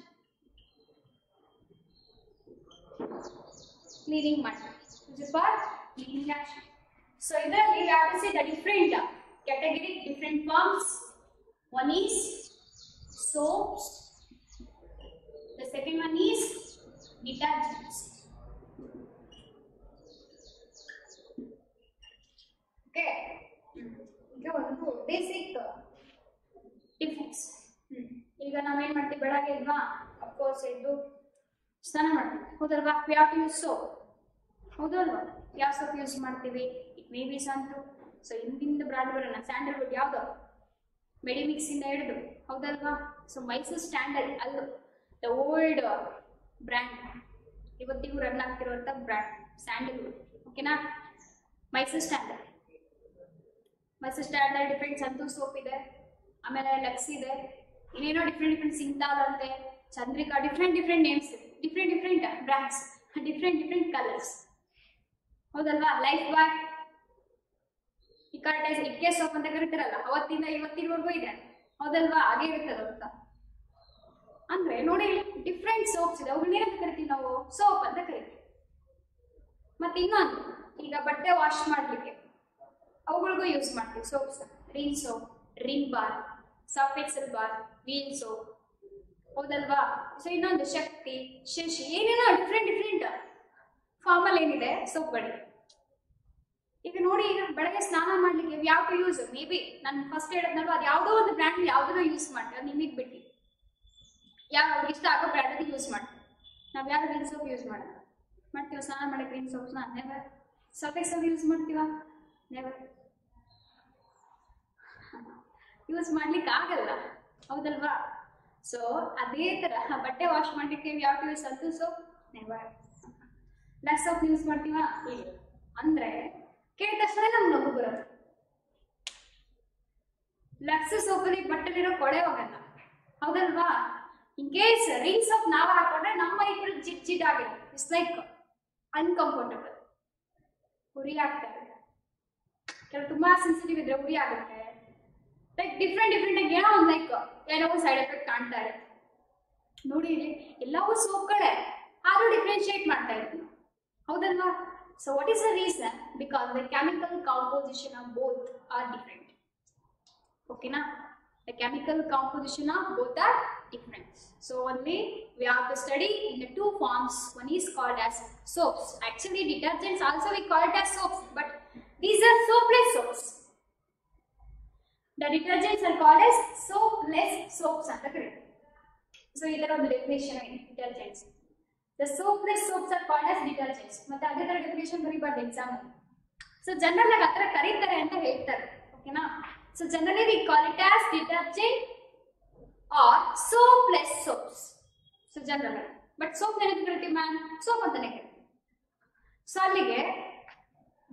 Cleaning matter. Used for cleaning action. So ಇದರಲ್ಲಿ we have to see the different category, different forms. One is soaps, the second one is detergents. Okay, ಈಗ ಒಂದು basic difference. ಈಗ ನಾವೇನ್ ಮಾಡ್ತೀವಿ, ಬೆಳಗ್ಗೆ ಎದ್ವಾ of course ಎದ್ದು ಸ್ನಾನ ಮಾಡ್ತೀವಿ, ಹೌದಲ್ವಾ? We have to use soap, ಹೌದಲ್ವಾ? ಯಾವ ಸೋಪ್ ಯೂಸ್ ಮಾಡ್ತೀವಿ? It may be Santoor, so ಹಿಂದಿಂದ ಬ್ರಾಂಡ್ ಬರೋಣ, ಸ್ಯಾಂಡಲ್ವುಡ್ ಯಾವ್ದು, ಮೆಡಿಮಿಕ್ಸ್ ಇಂದ ಹಿಡಿದು, ಹೌದಲ್ವಾ? ಸೊ ಮೈಸೂರ್ ಸ್ಟ್ಯಾಂಡರ್ಡ್ ಅಲ್ಲೂ ದ ಓಲ್ಡ್ ಬ್ರ್ಯಾಂಡ್, ಇವತ್ತಿಗೂ ರನ್ ಆಗ್ತಿರುವಂತ ಬ್ರ್ಯಾಂಡ್ ಸ್ಯಾಂಡಲ್ವುಡ್. ಓಕೆನಾ? Mysore standard different Santoor soap ಇದೆ, ಆಮೇಲೆ ಲಕ್ಸ್ ಇದೆ, ಇನ್ನೇನೋ ಡಿಫ್ರೆಂಟ್ ಸಿಂತಾಲ್ ಅಂತೆ, Chandrika, different names, different brands, different colours, ಹೌದಲ್ವಾ? ಲೈಫ್ ಬಾಯ್, ಇಕಾರ್ಟೈಸ್, ಇಟ್ಕೆ ಸೋಪ್ ಅಂತ ಕರಿತಾರಲ್ಲ, ಅವತ್ತಿಂದ ಇವತ್ತಿನವರೆಗೂ ಇದೆ, ಹೌದಲ್ವಾ? ಹಾಗೆ ಇರ್ತದೆ ಅಂತ ಅಂದ್ರೆ ನೋಡಿ, ಡಿಫ್ರೆಂಟ್ ಸೋಪ್ಸ್ ಇದೆ, ಅವುಗಳನ್ನೇನಂತ ಕರಿತೀವಿ ನಾವು? ಸೋಪ್ ಅಂತ ಕರಿತೀವಿ. ಮತ್ತೆ ಇನ್ನೊಂದು, ಈಗ ಬಟ್ಟೆ ವಾಶ್ ಮಾಡ್ಲಿಕ್ಕೆ ಅವುಗಳಿಗೂ ಯೂಸ್ ಮಾಡ್ತೀವಿ soaps, Rin soap, Rin bar, Surf Excel bar, Wheel soap, ಹೌದಲ್ವಾ? ಸೊ ಇನ್ನೊಂದು ಶಕ್ತಿ, ಶಶಿ, ಏನೇನೋ ಡಿಫ್ರೆಂಟ್ ಫಾರ್ಮಲ್ ಏನಿದೆ ಸೋಪ್ಗಳು. ಈಗ ನೋಡಿ, ಈಗ ಬೆಳಗ್ಗೆ ಸ್ನಾನ ಮಾಡ್ಲಿಕ್ಕೆ ಯಾವ ಟು ಯೂಸ್, ಮೇ ಬಿ ನಾನು ಫಸ್ಟ್ ಹೇಳಿದ್ನಲ್ವ, ಅದು ಯಾವುದೋ ಒಂದು ಬ್ರ್ಯಾಂಡ್ ಯಾವುದೋ ಯೂಸ್ ಮಾಡ್ತೀವಿ, ಅದು ನಿಮಗೆ ಬಿಟ್ಟು ಯಾವ ಅವ್ರಿಗೆ ಇಷ್ಟ ಆಗೋ ಬ್ರ್ಯಾಂಡ್ ಅದು ಯೂಸ್ ಮಾಡ್ತೀವಿ. ನಾವು ಯಾರು ರಿನ್ ಸೋಪ್ ಯೂಸ್ ಮಾಡ್ತೀವ ಸ್ನಾನ ಮಾಡಕ್ಕೆ? ರಿನ್ ಸೋಪ್ಸ್ನ ನೆವರ್. ಸರ್ಫ್ ಎಕ್ಸೆಲ್ ಯೂಸ್ ಮಾಡ್ತೀವ? ನೆವರ್. ಯೂಸ್ ಮಾಡ್ಲಿಕ್ಕೆ ಆಗಲ್ಲ, ಹೌದಲ್ವಾ? ಸೊ ಅದೇ ತರ ಬಟ್ಟೆ ವಾಶ್ ಮಾಡ್ಲಿಕ್ಕೆ ಯಾವ ಯೂಸ್ ಅಂತೂ soap? Never. Lux soap use ಮಾಡ್ತೀವ? ಇಲ್ಲ. ಅಂದ್ರೆ ಕೇಳಿದ ತಕ್ಷಣ ನಮ್ಗೆ ನಗು ಬರೋದು. ಲಕ್ಸ್ ಸೋಪಲ್ಲಿ ಬಟ್ಟೆಲಿರೋ ಕೊಳೆ ಹೋಗಲ್ಲ, ಹೌದಲ್ವಾ? ಇನ್ ಕೇಸ್ ರಿನ್ ಸೋಪ್ ನಾವು ಹಾಕೊಂಡ್ರೆ ನಮ್ಮ ಇಬ್ಬರು ಜಿಡ್ ಆಗಿರುತ್ತೆ. ಇಟ್ಸ್ ಲೈಕ್ ಅನ್ಕಂಫರ್ಟಬಲ್, ಉರಿ ಆಗ್ತಾ ಇದೆ, ಕೆಲವು ತುಂಬಾ ಸೆನ್ಸಿಟಿವ್ ಇದ್ರೆ ಉರಿ ಆಗುತ್ತೆ. ಲೈಕ್ ಡಿಫ್ರೆಂಟ್ ಏನೋ ಒಂದು ಏನೋ ಸೈಡ್ ಎಫೆಕ್ಟ್ ಕಾಣ್ತಾ ಇರುತ್ತೆ. ನೋಡಿ, ಇಲ್ಲಿ ಎಲ್ಲವೂ ಸೋಪ್ಗಳೇ, ಆದ್ರೂ ಡಿಫ್ರೆನ್ಶಿಯೇಟ್ ಮಾಡ್ತಾ ಇರ್ತೀವಿ, ಹೌದಲ್ವಾ? So what is the reason? Because the chemical composition of both are different. ಓಕೆನಾ? The chemical composition of both are different. So only we have to study in the two forms. One is called as soaps. Actually, detergents also we call it as soaps, but these are soapless soaps. The detergents are called as soapless soaps. So either of the definition of detergents. The soapless soaps are called as detergents. Matte ade ತರ definition ಬರಿಬಾರ್ದು exam. So general ಆಗಿ ಅತರ ಕರೀತಾರೆ ಅಂತ ಹೇಳ್ತಾರೆ. ಓಕೆನಾ? So generally we call it as detergent or soapless soaps. So generally, but soap ಏನಂತ ಕರಿತೀವಿ ma'am? Soap ಅಂತಾನೆ ಕರಿತೀವಿ. ಸೊ ಅಲ್ಲಿಗೆ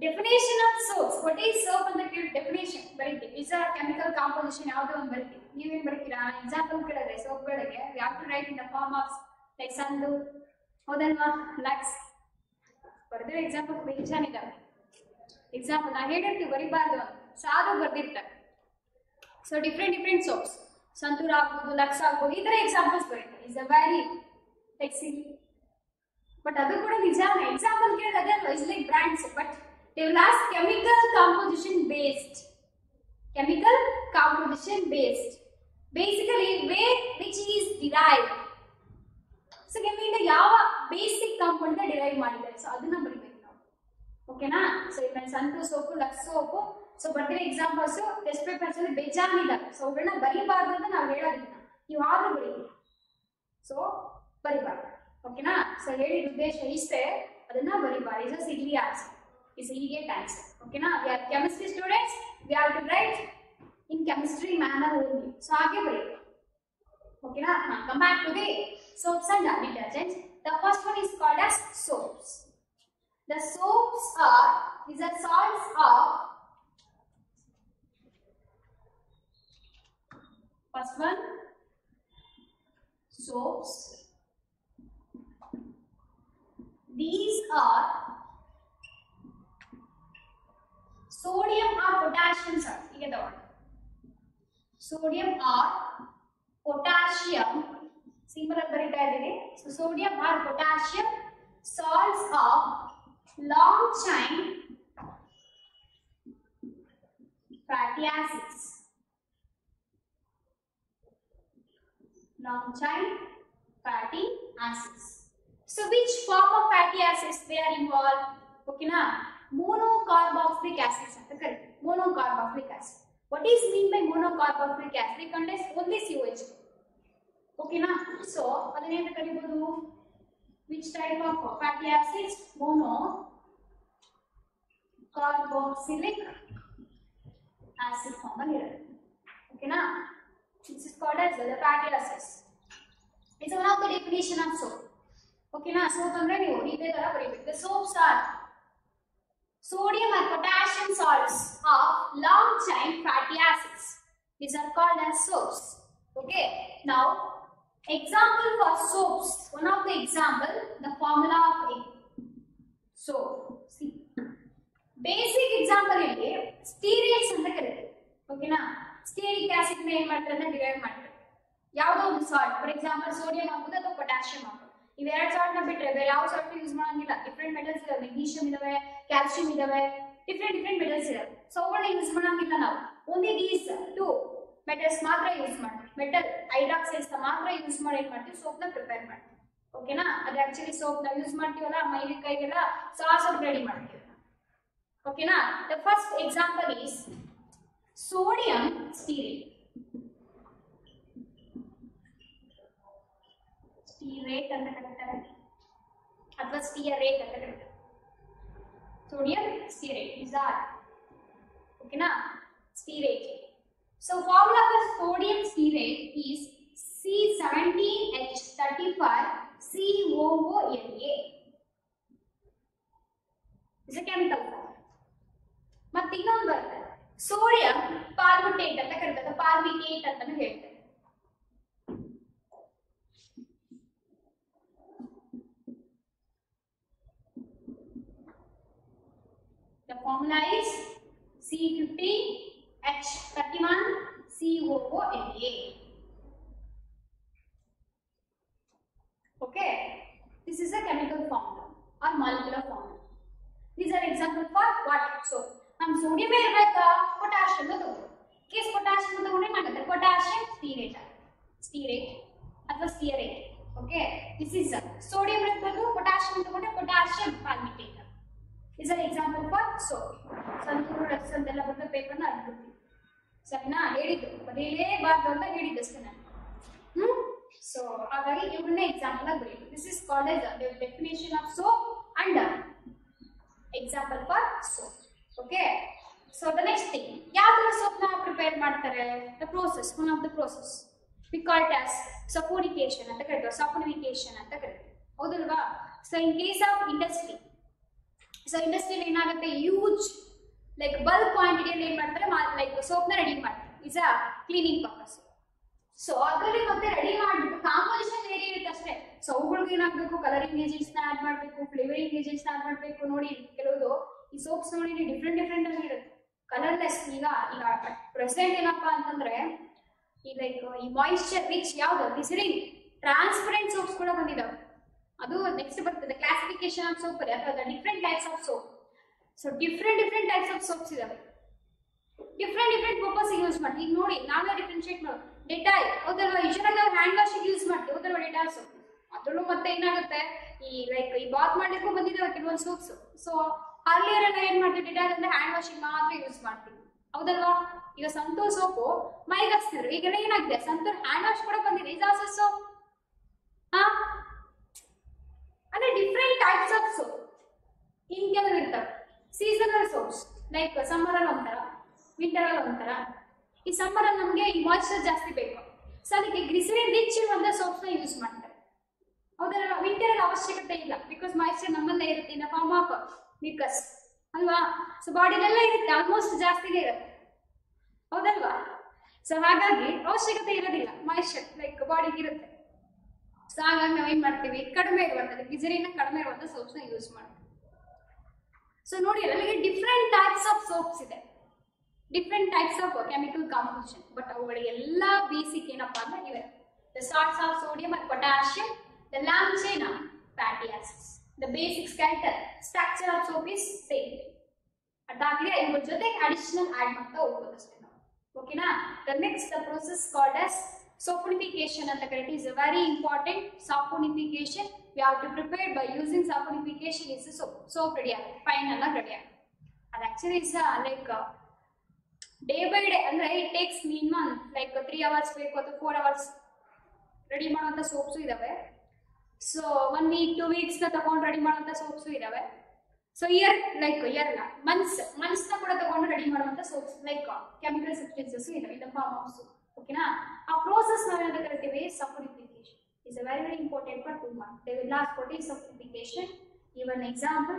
definition of soaps, what is soap ಅಂತ ಕೇಳಿ ಡೆಫಿನೇಷನ್ ಬರೀತೀವಿ. ಇಸ್ ಅ ಕೆಮಿಕಲ್ ಕಾಂಪೋಸಿಷನ್ ಯಾವುದೋ ಒಂದು ಬರೀತೀವಿ. ನೀವೇನ್ ಬರೀತೀರಾ? ಎಕ್ಸಾಂಪಲ್ ಕೇಳಿದ್ರೆ ಸೋಪ್ಗಳಿಗೆ we have to write in the form of like ಸಂದು, ಹೌದಲ್ವಾ? ಲಕ್ಸ್ ಬರೆದಿರೋ ಎಕ್ಸಾಂಪಲ್ ಬೇಜಾನಿದಾವೆ. ಎಕ್ಸಾಂಪಲ್ ನಾ ಹೇಳಿರ್ತೀವಿ ಬರಿಬಾರ್ದು ಅಂತ, ಸಾಧು ಬರ್ದಿರ್ತಾರೆ. ಸೊ ಡಿಫ್ರೆಂಟ್ ಸೋಪ್ಸ್, ಸಂತೂರ್ ಆಗ್ಬೋದು, ಲಕ್ಸ್ ಆಗ್ಬೋದು, ಈ ತರ ಎಕ್ಸಾಂಪಲ್ಸ್ ಬರೀತಾರೆ. Is a very silly, but ಅದು ಕೂಡ ನಿಜಾನೇ. ಎಕ್ಸಾಂಪಲ್ ಕೇಳಿದ್ರೆ ಅದಲ್ಲ, is like brands, but they will ask chemical composition based. Basically where which is derived. So ಕೆಮಿಯಿಂದ ಯಾವ ಬೇಸಿಕ್ ಕಾಂಪೌಂಡ್ ಡಿರೈವ್ ಮಾಡಿದ್ದಾರೆ, ಸೊ ಅದನ್ನ ಬರೀಬೇಕು ನಾವು. ಓಕೆನಾ? ಸೊ ಈಗ Santoor soap, Lux soap, so ಬರ್ತಿರೋ ಎಕ್ಸಾಂಪಲ್ಸ್ ಟೆಸ್ಟ್ ಪೇಪರ್ಸ್ ಅಲ್ಲಿ ಬೇಜಾನಿದಾವೆ. ಸೊ ಅವುಗಳನ್ನ ಬರೀಬಾರ್ದು ಅಂತ ನಾವು ಹೇಳೋದಿಲ್ಲ, ನೀವು ಆದ್ರೂ ಬರೀತೀವಿ. ಸೊ ಬರೀಬಾರ್ದು, ಓಕೆನಾ? ಸೊ ಹೇಳಿದ ಉದ್ದೇಶ ಇಷ್ಟೇ, ಅದನ್ನ ಬರೀಬಾರ್ದು. Is a silly answer, is ಇಲಿಗೇಟ್ ಆನ್ಸರ್. ಓಕೆನಾ? We are chemistry students, we have to write in chemistry manner only. So ಹಾಗೆ ಬರೀಬೇಕು, ಓಕೆನಾ? Come back to the soaps and detergents. The first one is called as soaps. The soaps are salts of, first one, soaps. These are sodium or potassium salts. You get the word. Sodium or potassium. Symbol ಬರೀತಾ ಇದ್ದೀನಿ. So sodium or potassium salts of long chain fatty acids. Long chain fatty acids. So which form of fatty acids they are involved? Okay na? Monocarboxylic acids anta karete. Monocarboxylic acid. What is mean by monocarboxylic acid? It contains only COH. Okay na? So adanne anta karibodu. Which type of fatty acids? Monocarboxylic acid form ali irutte. Okay na? This is called as the fatty acids. It's one of the definition of soap. Okay na? Soap andre ನೀವು ಇದೇ ತರ ಬರೀಬೇಕು. The soaps are sodium and potassium salts of long chain fatty acids. These are called as soaps. Okay. Now, example for soaps. One of the example, the formula of a soap. See, basic example ಇಲ್ಲಿ stearates ಅಂತ ಕರೀತಾರೆ. Okay na? Stearic acid ನ ಏನು ಮಾಡ್ತಾರೆ ಅಂತ derive ಮಾಡ್ತಾರೆ. ಯಾವುದೋ ಒಂದು ಸಾಲ್ಟ್, ಫಾರ್ ಎಕ್ಸಾಂಪಲ್ ಸೋಡಿಯಂ ಹಾಕೋದು ಅಥವಾ ಪೊಟ್ಯಾಷಿಯಂ ಹಾಕೋದು. ಇವೆರಡು ಸಾಲ್ಟ್ ನ ಬಿಟ್ಟರೆ ಬೇರೆ ಯಾವ ಸಾಲ್ಟ್ ಯೂಸ್ ಮಾಡಂಗಿಲ್ಲ. ಡಿಫ್ರೆಂಟ್ ಮೆಟಲ್ಸ್ ಇದಾವೆ, ಮೆಗ್ನೀಷಿಯಂ ಇದಾವೆ, ಕ್ಯಾಲ್ಸಿಯಂ ಇದಾವೆ, ಡಿಫ್ರೆಂಟ್ ಮೆಟಲ್ಸ್ ಇದಾವೆ. ಸೊ ಅವುಗಳನ್ನ ಯೂಸ್ ಮಾಡಂಗಿಲ್ಲ ನಾವು. ಓನ್ಲಿ ದೀಸ್ ಟು ಮೆಟಲ್ಸ್ ಮಾತ್ರ ಯೂಸ್ ಮಾಡ್ತೀವಿ. ಮೆಟಲ್ ಹೈಡ್ರಾಕ್ಸೈಡ್ಸ್ ಮಾತ್ರ ಯೂಸ್ ಮಾಡಿ ಏನ್ ಮಾಡ್ತೀವಿ, ಸೋಪ್ ನ ಪ್ರಿಪೇರ್ ಮಾಡ್ತೀವಿ. ಓಕೆನಾ? ಅದು ಆಕ್ಚುಲಿ ಸೋಪ್ ನ ಯೂಸ್ ಮಾಡ್ತೀವಲ್ಲ, ಮೈಗೆ ಕೈಗೆಲ್ಲ ಸಾಸ್ ರೆಡಿ ಮಾಡ್ತೀವಿ. ಓಕೆನಾ? The first example is sodium stearate. Stearate ಅಂತ ಕರೀತಾರೆ ಅಥವಾ stearate ಅಂತ ಕರೀತಾರೆ. Sodium stearate is R. Okay na? Stearate. So formula for sodium stearate is C17H35COONA. Is a chemical form. ಮತ್ತೆ ಇನ್ನೊಂದು ಬರುತ್ತೆ ಸೋಡಿಯಂ ಪಾಲ್ಮಿಟೇಟ್ ಅಂತ ಕರೀತಾರೆ, ಪಾಲ್ಮಿಟೇಟ್ ಅಂತಾನು ಹೇಳ್ತಾರೆ. The formula is C15H31COONA. Okay, this is a chemical formula or molecular formula. These are examples for what? So हम sodium ಇರಬೇಕಾ potassium ತಗೊಂಡು ಕೇಸ್ ಪೊಟ್ಯಾಷಿಯಂ ತಗೊಂಡ್ರೆ ಏನಾಗುತ್ತೆ ಪೊಟ್ಯಾಷಿಯಂ ಸ್ಟೀರೇಟ್ ಅಥವಾ stearate. Okay, this is sodium ಇರಬೇಕು, ಪೊಟ್ಯಾಷಿಯಂ ತಗೊಂಡ್ರೆ potassium palmitate. Is an example for soap. Santoor Lux ಅಂತೆಲ್ಲ ಬಂದ ಪೇಪರ್ ನ ಅದ್ಬಿಡ್ತೀವಿ. ಸರಿನಾ? ಹೇಳಿದ್ದು ಬರೀಲೇಬಾರ್ದು ಅಂತ ಹೇಳಿದ್ದಷ್ಟೇ ನಾನು. ಸೊ ಹಾಗಾಗಿ ಇವ್ರನ್ನೇ ಎಕ್ಸಾಂಪಲ್ ಆಗಿ ಬರೀಬೇಕು. This is called as definition of soap and example for soap. Okay, so the next thing, ಯಾವ ತರ soap ನ prepare ಮಾಡ್ತಾರೆ? The process, one of the process we call it as saponification ಅಂತ ಕರೀತಾರೆ. saponification ಅಂತ ಕರೀತಾರೆ, ಹೌದಲ್ವಾ? So in case of industry, so industry ಏನಾಗುತ್ತೆ, huge like bulk quantity ಅಲ್ಲಿ ಏನ್ ಮಾಡ್ತಾರೆ, like soap ನ ರೆಡಿ ಮಾಡ್ತಾರೆ. is a cleaning purpose. So ಅದರಲ್ಲಿ ಮತ್ತೆ ರೆಡಿ ಮಾಡ್ಬಿಟ್ಟು ಕಾಂಪೋಸಿಷನ್ ಬೇರೆ ಇರುತ್ತೆ ಅಷ್ಟೇ. ಸೊ ಅವುಗಳಿಗೆ ಏನಾಗಬೇಕು, ಕಲರಿಂಗ್ ಏಜೆಂಟ್ಸ್ ನ ಆಡ್ ಮಾಡಬೇಕು, ಫ್ಲೇವರಿಂಗ್ ಏಜೆಂಟ್ಸ್ ನ ಆಡ್ ಮಾಡಬೇಕು. ನೋಡಿ ಕೆಲವುದು ಈ ಸೋಪ್ಸ್ ನೋಡಿ ಡಿಫ್ರೆಂಟ್ ಆಗಿ ಇರುತ್ತೆ, ಕಲರ್ಲೆಸ್. ಈಗ ಪ್ರೆಸೆಂಟ್ ಏನಪ್ಪಾ ಅಂತಂದ್ರೆ ಈ ಲೈಕ್ ಈ ಮಾಯಿಶ್ಚರ್ ರಿಚ್ ಯಾವ್ದು ಗ್ಲಿಸರಿನ್ ಟ್ರಾನ್ಸ್ಪರೆಂಟ್ ಸೋಪ್ಸ್ ಕೂಡ ಬಂದಿದಾವೆ. ಅದು ನೆಕ್ಸ್ಟ್ ಬರ್ತದೆ ಕ್ಲಾಸಿಫಿಕೇಶನ್ ಆಫ್ ಸೋಪ್ ಅಲ್ಲಿ, ಅಥವಾ different types of soap. So different types of soaps ಇದಾವೆ, ಡಿಫ್ರೆಂಟ್ ಪರ್ಪಸ್ ಯೂಸ್ ಮಾಡಿ. ಈಗ ನೋಡಿ ನಾವೇ ಡಿಫ್ರೆನ್ಶಿಯೇಟ್ ಮಾಡಿ. ಡೆಟಾಲ್ ಹೌದಲ್ವಾ, ಯೂಶುವಲ್ ನಾವು ಹ್ಯಾಂಡ್ ವಾಶಿಗೆ ಯೂಸ್ ಮಾಡ್ತೀವಿ, ಹೌದಲ್ವಾ ಡೆಟಾಲ್ ಸೋಪ್. ಅದ್ರಲ್ಲೂ ಮತ್ತೆ ಏನಾಗುತ್ತೆ, ಈ ಲೈಕ್ ಈ ಬಾತ್ ಮಾಡ್ಲಿಕ್ಕೂ ಬಂದಿದ್ದಾವೆ ಕೆಲವೊಂದು ಸೋಪ್ಸ್. ಸೊ ಅರ್ಲಿಯರ್ ಎಲ್ಲ ಏನ್ ಮಾಡ್ತೀವಿ, ಡೆಟಾಲ್ ಅಂದ್ರೆ ಹ್ಯಾಂಡ್ ವಾಶಿಂಗ್ ಮಾತ್ರ ಯೂಸ್ ಮಾಡ್ತೀವಿ, ಹೌದಲ್ವಾ? ಈಗ ಸಂತೂರ್ ಸೋಪು ಮೈಗೆ ಹಚ್ತಿದ್ರು, ಈಗೆಲ್ಲ ಏನಾಗಿದೆ ಸಂತೂರ್ ಹ್ಯಾಂಡ್ ವಾಶ್ ಕೂಡ ಬಂದಿದೆ. ಇದು ಆಲ್ಸೋ ಸೋಪ್. ಅಂದ್ರೆ ಡಿಫ್ರೆಂಟ್ ಟೈಪ್ಸ್ ಆಫ್ ಸೋಪ್ ಇನ್ ಕೆಲವು ಇರ್ತವೆ. ಸೀಸನಲ್ ಸೋಪ್ಸ್ ಲೈಕ್ ಸಮ್ಮರ್ ಅಲ್ಲಿ ಒಂಥರ, ವಿಂಟರ್ ಅಲ್ಲಿ ಒಂಥರ. ಈ ಸಮ್ಮರ್ ಅಲ್ಲಿ ನಮಗೆ ಈ ಮಾಯಿಶ್ಚರ್ ಜಾಸ್ತಿ ಬೇಕು, ಸೊ ಅದಕ್ಕೆ ಗ್ಲಿಸರಿನ್ ರಿಚ್ ಇರುವಂತ ಸೋಪ್ಸ್ ನ ಯೂಸ್ ಮಾಡ್ತಾರೆ, ಹೌದಲ್ವಾ? ವಿಂಟರ್ ಅಲ್ಲಿ ಅವಶ್ಯಕತೆ ಇಲ್ಲ, ಬಿಕಾಸ್ ಮಾಯಿಶ್ಚರ್ ನಮ್ಮಲ್ಲೇ ಇರುತ್ತೆ ಇನ್ ಫಾರ್ಮ್ ಆಫ್ ಮಿಕಸ್, ಅಲ್ವಾ? ಸೊ ಬಾಡಿಲೆಲ್ಲ ಇರುತ್ತೆ, ಆಲ್ಮೋಸ್ಟ್ ಜಾಸ್ತಿನೇ ಇರುತ್ತೆ, ಹೌದಲ್ವಾ? ಸೊ ಹಾಗಾಗಿ ಅವಶ್ಯಕತೆ ಇರೋದಿಲ್ಲ, ಮಾಯಿಶ್ಚರ್ ಲೈಕ್ ಬಾಡಿಗೆ ಇರುತ್ತೆ. ಸೊ ಹಾಗಾಗಿ ನಾವೇನ್ ಮಾಡ್ತೀವಿ, ಕಡಿಮೆ ಇರುವಂತದ್ದು ಗ್ಲಿಸರಿನ್ ಕಡಿಮೆ ಇರುವಂತ ಸೋಪ್ಸ್ ನ ಯೂಸ್ ಮಾಡ್ತೀವಿ. ಸೊ ನೋಡಿ ಅಲ್ಲಿಗೆ ಡಿಫ್ರೆಂಟ್ ಟೈಪ್ಸ್ ಆಫ್ ಸೋಪ್ಸ್ ಇದೆ, different types of chemical composition. But ಅವುಗಳಿಗೆಲ್ಲ ಬೇಸಿಕ್ ಏನಪ್ಪಾ ಅಂದ್ರೆ ಇವೆ: the salts of sodium and potassium, the long chain of fatty acids. The basic skeletal structure of soap is same. ಅದಾಗಿದೆ ಇದ್ರ ಜೊತೆಗೆ additional add ಮಾಡ್ತಾ ಹೋಗ್ಬೋದು ಅಷ್ಟೇ ನಾವು ಓಕೆನಾ the next the process called as saponification ಅಂತ ಕರೀತೀವಿ is a very important saponification we have to prepare by using saponification is a soap ready ಆಗುತ್ತೆ ಫೈನಲ್ ಆಗಿ ರೆಡಿ ಆಗುತ್ತೆ ಅದು actually is like day by day ಅಂದ್ರೆ it takes minimum like 3 hours ಬೇಕು ಅಥವಾ 4 hours ready ಮಾಡುವಂತ soaps ಇದಾವೆ so 1 week 2 weeks ನ ತಗೊಂಡು ರೆಡಿ ಮಾಡುವಂತ ಸೋಪ್ಸ್ ಇದಾವೆ ಸೊ ಇಯರ್ ಅಲ್ಲ ಮಂತ್ಸ್ ನ ಕೂಡ ತಗೊಂಡು ರೆಡಿ ಮಾಡುವಂತ ಸೋಪ್ಸ್ ಲೈಕ್ ಕೆಮಿಕಲ್ ಸಬ್ಸ್ಟೆನ್ಸಸ್ ಇದಾವೆ in the form of soap ಓಕೆನಾ ಆ ಪ್ರೋಸೆಸ್ ನಾವು ಏನಂತ ಕರಿತೀವಿ saponification is a very important for 2 months they will ask what is saponification give an example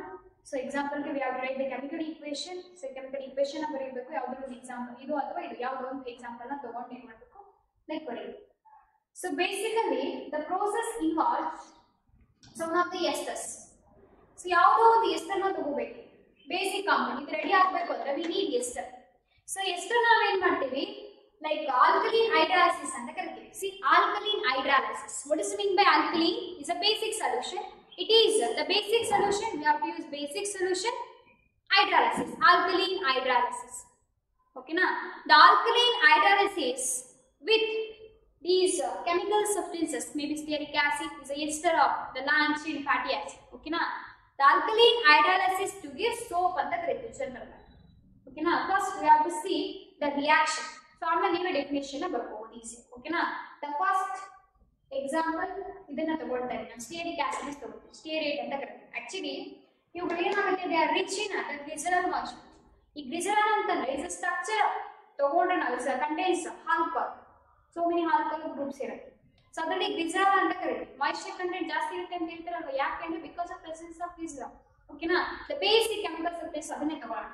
so example we have to write the chemical equation so chemical equation ನ ಬರೆಯಬೇಕು ಯಾವುದೋ ಒಂದು example ಇದು ಅಥವಾ ಇದು ಯಾವುದೋ ಒಂದು ಎಕ್ಸಾಂಪಲ್ ನ ತಗೊಂಡು ಏನು ಮಾಡಬೇಕು ಲೈಕ್ ಬರೆಯಬೇಕು so basically the process involves some of the esters so ಯಾವುದೋ ಒಂದು ಎಸ್ಟರ್ ನ ತಗೋಬೇಕು ಬೇಸಿಕ್ ಕಾಂಪೌಂಡ್ ಇದು ರೆಡಿ ಆಗಬೇಕು ಅಂದ್ರೆ we need ester so ester ನಾವು ಏನು ಮಾಡ್ತೀವಿ like alkaline hydrolysis ಅಂತ ಕರೀತೀವಿ see alkaline hydrolysis what does it mean by alkaline is a basic solution it is the basic solution we have to use basic solution hydrolysis alkaline hydrolysis okay na the alkaline hydrolysis with these chemical substances maybe stearic acid is a ester of the long chain fatty acid okay na the alkaline hydrolysis to give soap anta ಕರೀತೀವಿ general okay na first we have to see the reaction so ಆಮೇಲೆ ನೀವು definition ನ ಬರ್ಬೋದು easy ಓಕೆನಾ the first example ಇದನ್ನ ತಗೊಳ್ತಾ ಇದ್ದೀನಿ ನಾನು ಸ್ಟಿಯರಿಕ್ ಆಸಿಡ್ ತಗೊಳ್ತೀನಿ ಸ್ಟಿಯರೇಟ್ ಅಂತ ಕರೀತೀವಿ ಆಕ್ಚುಲಿ ಇವುಗಳು ಏನಾಗುತ್ತೆ they are rich in the glycerol moisture ಈ ಗ್ಲಿಸರಾಲ್ ಅಂತಂದ್ರೆ ಇಸ್ ಅ ಸ್ಟ್ರಕ್ಚರ್ ತಗೊಂಡ್ರೆ ನಾವು is contains alcohol so many alcohol groups ಇರುತ್ತೆ ಸೊ ಅದರಲ್ಲಿ ಗ್ಲಿಸರಾಲ್ ಅಂತ ಕರೀತೀವಿ ಮಾಯಿಶ್ಚರ್ ಕಂಟೆಂಟ್ ಜಾಸ್ತಿ ಇರುತ್ತೆ ಅಂತ ಹೇಳ್ತಾರಲ್ವ ಯಾಕೆಂದ್ರೆ because of presence of glycerol ಓಕೆನಾ ದ ಬೇಸಿಕ್ ಕೆಮಿಕಲ್ ಸಬ್ಸ್ಟೆನ್ಸ್ ಅದನ್ನೇ ತಗೊಳ್ಳೋಣ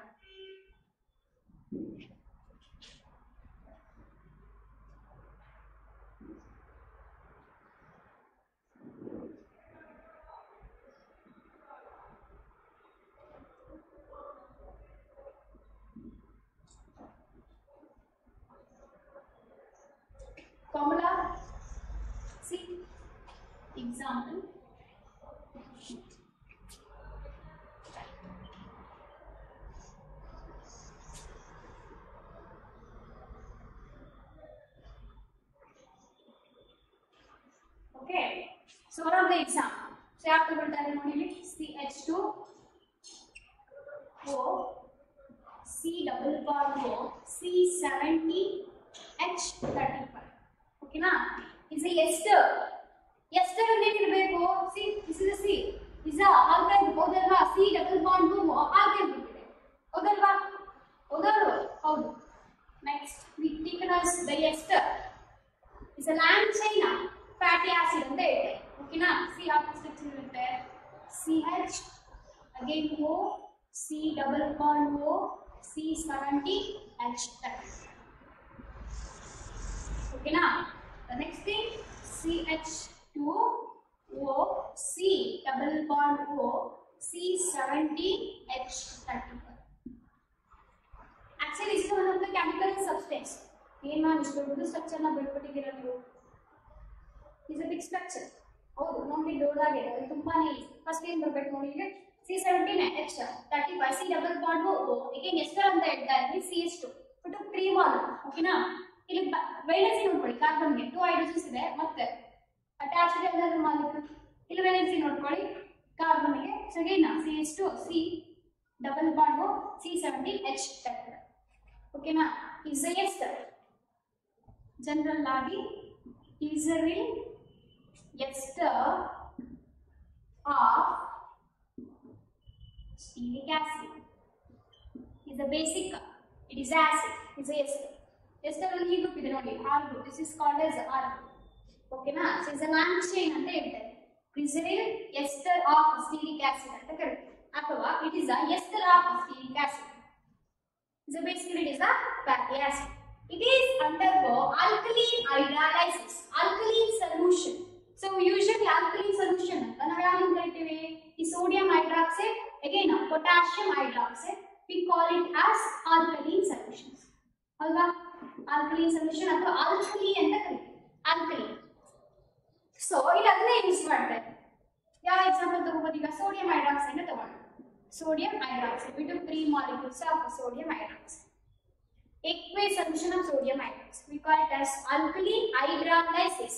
formula see example okay so one of the example so yaar ತಗೊಳ್ತಾರೆ ನೋಡಿ ಇಲ್ಲಿ CH2 O C double bond O C70 H35 ಓಕೆನಾ is a ester ester ಅಂದ್ರೆ ಏನಿರಬೇಕು C this is C is a alkyl ಹೌದಲ್ವಾ C double bond to alkyl group ಇದೆ ಹೌದಲ್ವಾ ಹೌದು next we taken as the ester is a long chain fatty acid ಅಂತ ಇದೆ ಓಕೆನಾ ಸಿ ಯಾವ ಸ್ಟ್ರಕ್ಚರ್ ಇರುತ್ತೆ CH again O C double bond O C70 H35 okay na the next thing CH2O C double bond O C70 H35 actually this is one of the chemical substance ಏನು ನಾನು ಇಷ್ಟೊಂದು structure ನ ಬಿಟ್ಬಿಟ್ಟಿದ್ದೀರಾ ನೀವು is a big structure ಹೌದು ನೋಡಿ ದೊಡ್ಡದಾಗಿದೆ ಅದು ತುಂಬಾನೇ ಈಸಿ ಫಸ್ಟ್ ಏನು ಬರಬೇಕು ನೋಡಿ ಇಲ್ಲಿ C70 H35 C double bond O again ester ಅಂತ ಹೇಳ್ತಾ ಇದ್ವಿ CH2 ಬಟ್ 3 ಬಾಂಡ್ ಓಕೆನಾ ಇಲ್ಲಿ ವೇಲೆನ್ಸಿ ನೋಡ್ಕೊಳ್ಳಿ ಕಾರ್ಬನ್ಗೆ 2 ಹೈಡ್ರೋಜನ್ಸ್ ಇದೆ ಮತ್ತೆ ಅಟ್ಯಾಚ್ಡ್ ಎಲ್ಲರ ಮಾಲಿಕ್ಯೂಲ್ ಇಲ್ಲಿ ವೇಲೆನ್ಸಿ ನೋಡ್ಕೊಳ್ಳಿ ಕಾರ್ಬನ್ಗೆ so again CH2 C double bond C70 H35 ಓಕೆನಾ is a ester ಜನರಲ್ ಆಗಿ is a ester of stearic acid is a basic it is acid is a ester ester ಅಲ್ಲಿ group ಇದೆ ನೋಡಿ R group this is called as R group ಓಕೆನಾ so is a long chain ಅಂತ ಹೇಳ್ತಾರೆ glycerol ester of stearic acid ಅಂತ ಕರೀತಾರೆ ಅಥವಾ it is a ester of stearic acid so basically it is a fatty acid it is undergo alkaline hydrolysis alkaline solution so usually alkaline solution ಅಂತ ನಾವು ಯಾವಾಗ ಕರಿತೀವಿ ಈ sodium hydroxide again potassium hydroxide we call it as alkaline solutions ಅಲ್ವಾ alkaline solution ಅಥವಾ alkali ಅಂತ ಕರೀತೀವಿ alkali so ಇಲ್ಲಿ ಅದನ್ನೇ ಯೂಸ್ ಮಾಡ್ತಾರೆ ಯಾವ ಎಕ್ಸಾಂಪಲ್ ತಗೋಬಹುದು ಈಗ sodium hydroxide ನ ತಗೊಳ್ಳೋಣ sodium hydroxide. We took 3 molecules of sodium hydroxide. Aqueous solution of sodium hydroxide. We call it as alkali hydrolysis.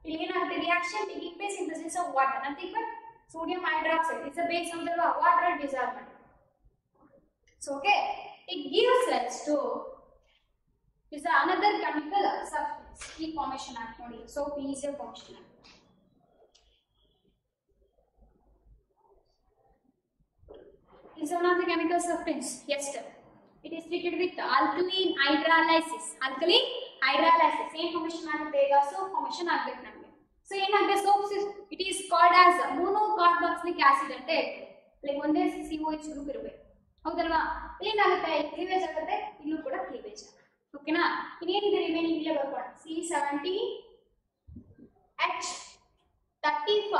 Reaction taking place in the presence of water. Nothing but sodium hydroxide. It's a base of the water dissolvent. So okay, it gives rise to is another chemical substance. P formation actually. So P is a formation. Is one of the chemical substance. Yes, sir. It is treated with alkaline hydrolysis. Alkaline hydrolysis. Same formation agutte ಈಗ soap formation ಆಗಬೇಕು ನಮಗೆ. So ಏನಾಗುತ್ತೆ soaps it is called as monocarboxylic acid ಅಂತ ಹೇಳ್ತೀವಿ. Like ಒಂದೇ COH group ಇರಬೇಕು. ಹೌದಲ್ವಾ? ಏನಾಗುತ್ತೆ ಕ್ಲೀವೇಜ್ ಆಗುತ್ತೆ ಇಲ್ಲೂ ಕೂಡ ಕ್ಲೀವೇಜ್ ಆಗುತ್ತೆ. ಓಕೆನಾ? ಇನ್ನೇನಿದೆ ರಿಮೈನಿಂಗ್ ಇಲ್ಲೇ ಬರ್ಕೊಳ್ಳೋಣ. C70H35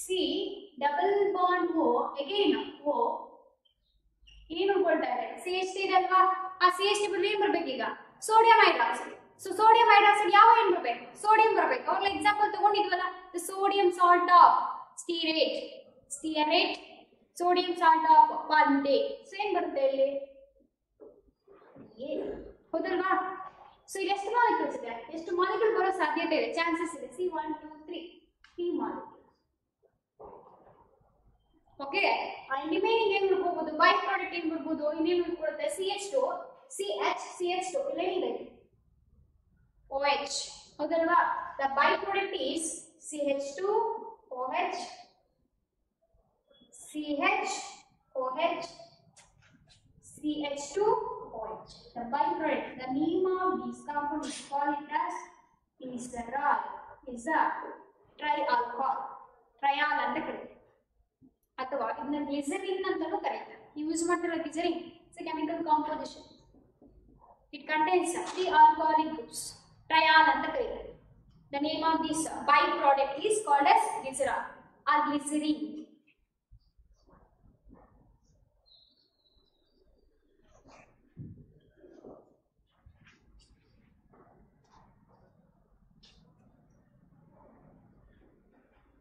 C double bond O again O ಏನು ಕೊಡ್ತಾ ಇದೆ CH3 ಇದೆ ಅಲ್ವಾ ಆ CH3 ಬದಲು ಏನು ಬರಬೇಕು ಈಗ sodium hydroxide so sodium hydroxide ಯಾವ ಏನು ಬರಬೇಕು ಸೋಡಿಯಂ ಬರಬೇಕು ಅವಾಗ ಎಕ್ಸಾಂಪಲ್ ತಗೊಂಡಿದ್ವಲ್ಲ the sodium salt of stearate sodium salt of palmitate so ಏನು ಬರುತ್ತೆ ಇಲ್ಲಿ ಹೌದಲ್ವಾ ಸೊ ಇಲ್ಲಿ ಎಷ್ಟು ಮಾಲಿಕ್ಯೂಲ್ಸ್ ಇದೆ ಎಷ್ಟು ಮಾಲಿಕ್ಯೂಲ್ ಬರೋ ಸಾಧ್ಯತೆ ಇದೆ ಚಾನ್ಸಸ್ ಇದೆ C1 2 3 3 ಮಾಲಿಕ್ಯೂಲ್ ಓಕೆ ರಿಮೈನಿಂಗ್ ಏನು ಬರ್ಬೋದು ಬೈ ಪ್ರಾಡಕ್ಟ್ ಏನು ಬರ್ಬೋದು ಇನ್ನೇನು ಉಳ್ಕೊಳ್ಳುತ್ತೆ CH2 ಇಲ್ಲೇನಿದೆ OH ಹೌದಲ್ವಾ the by product is CH2OH CH2OH the byproduct the name of this compound is called as glycerol is a trialcohol trial ಅಂತ ಕರೀತಾರೆ ಅಥವಾ ಇದನ್ನ ಗ್ಲಿಸರಿನ್ ಅಂತಾನೂ ಕರೀತಾರೆ ಯೂಸ್ ಮಾಡ್ತಿರೋ glycerine it's A chemical composition it contains 3 alcoholic groups trial ಅಂತ ಕರೀತಾರೆ the name of this byproduct is called as glycerol or glycerin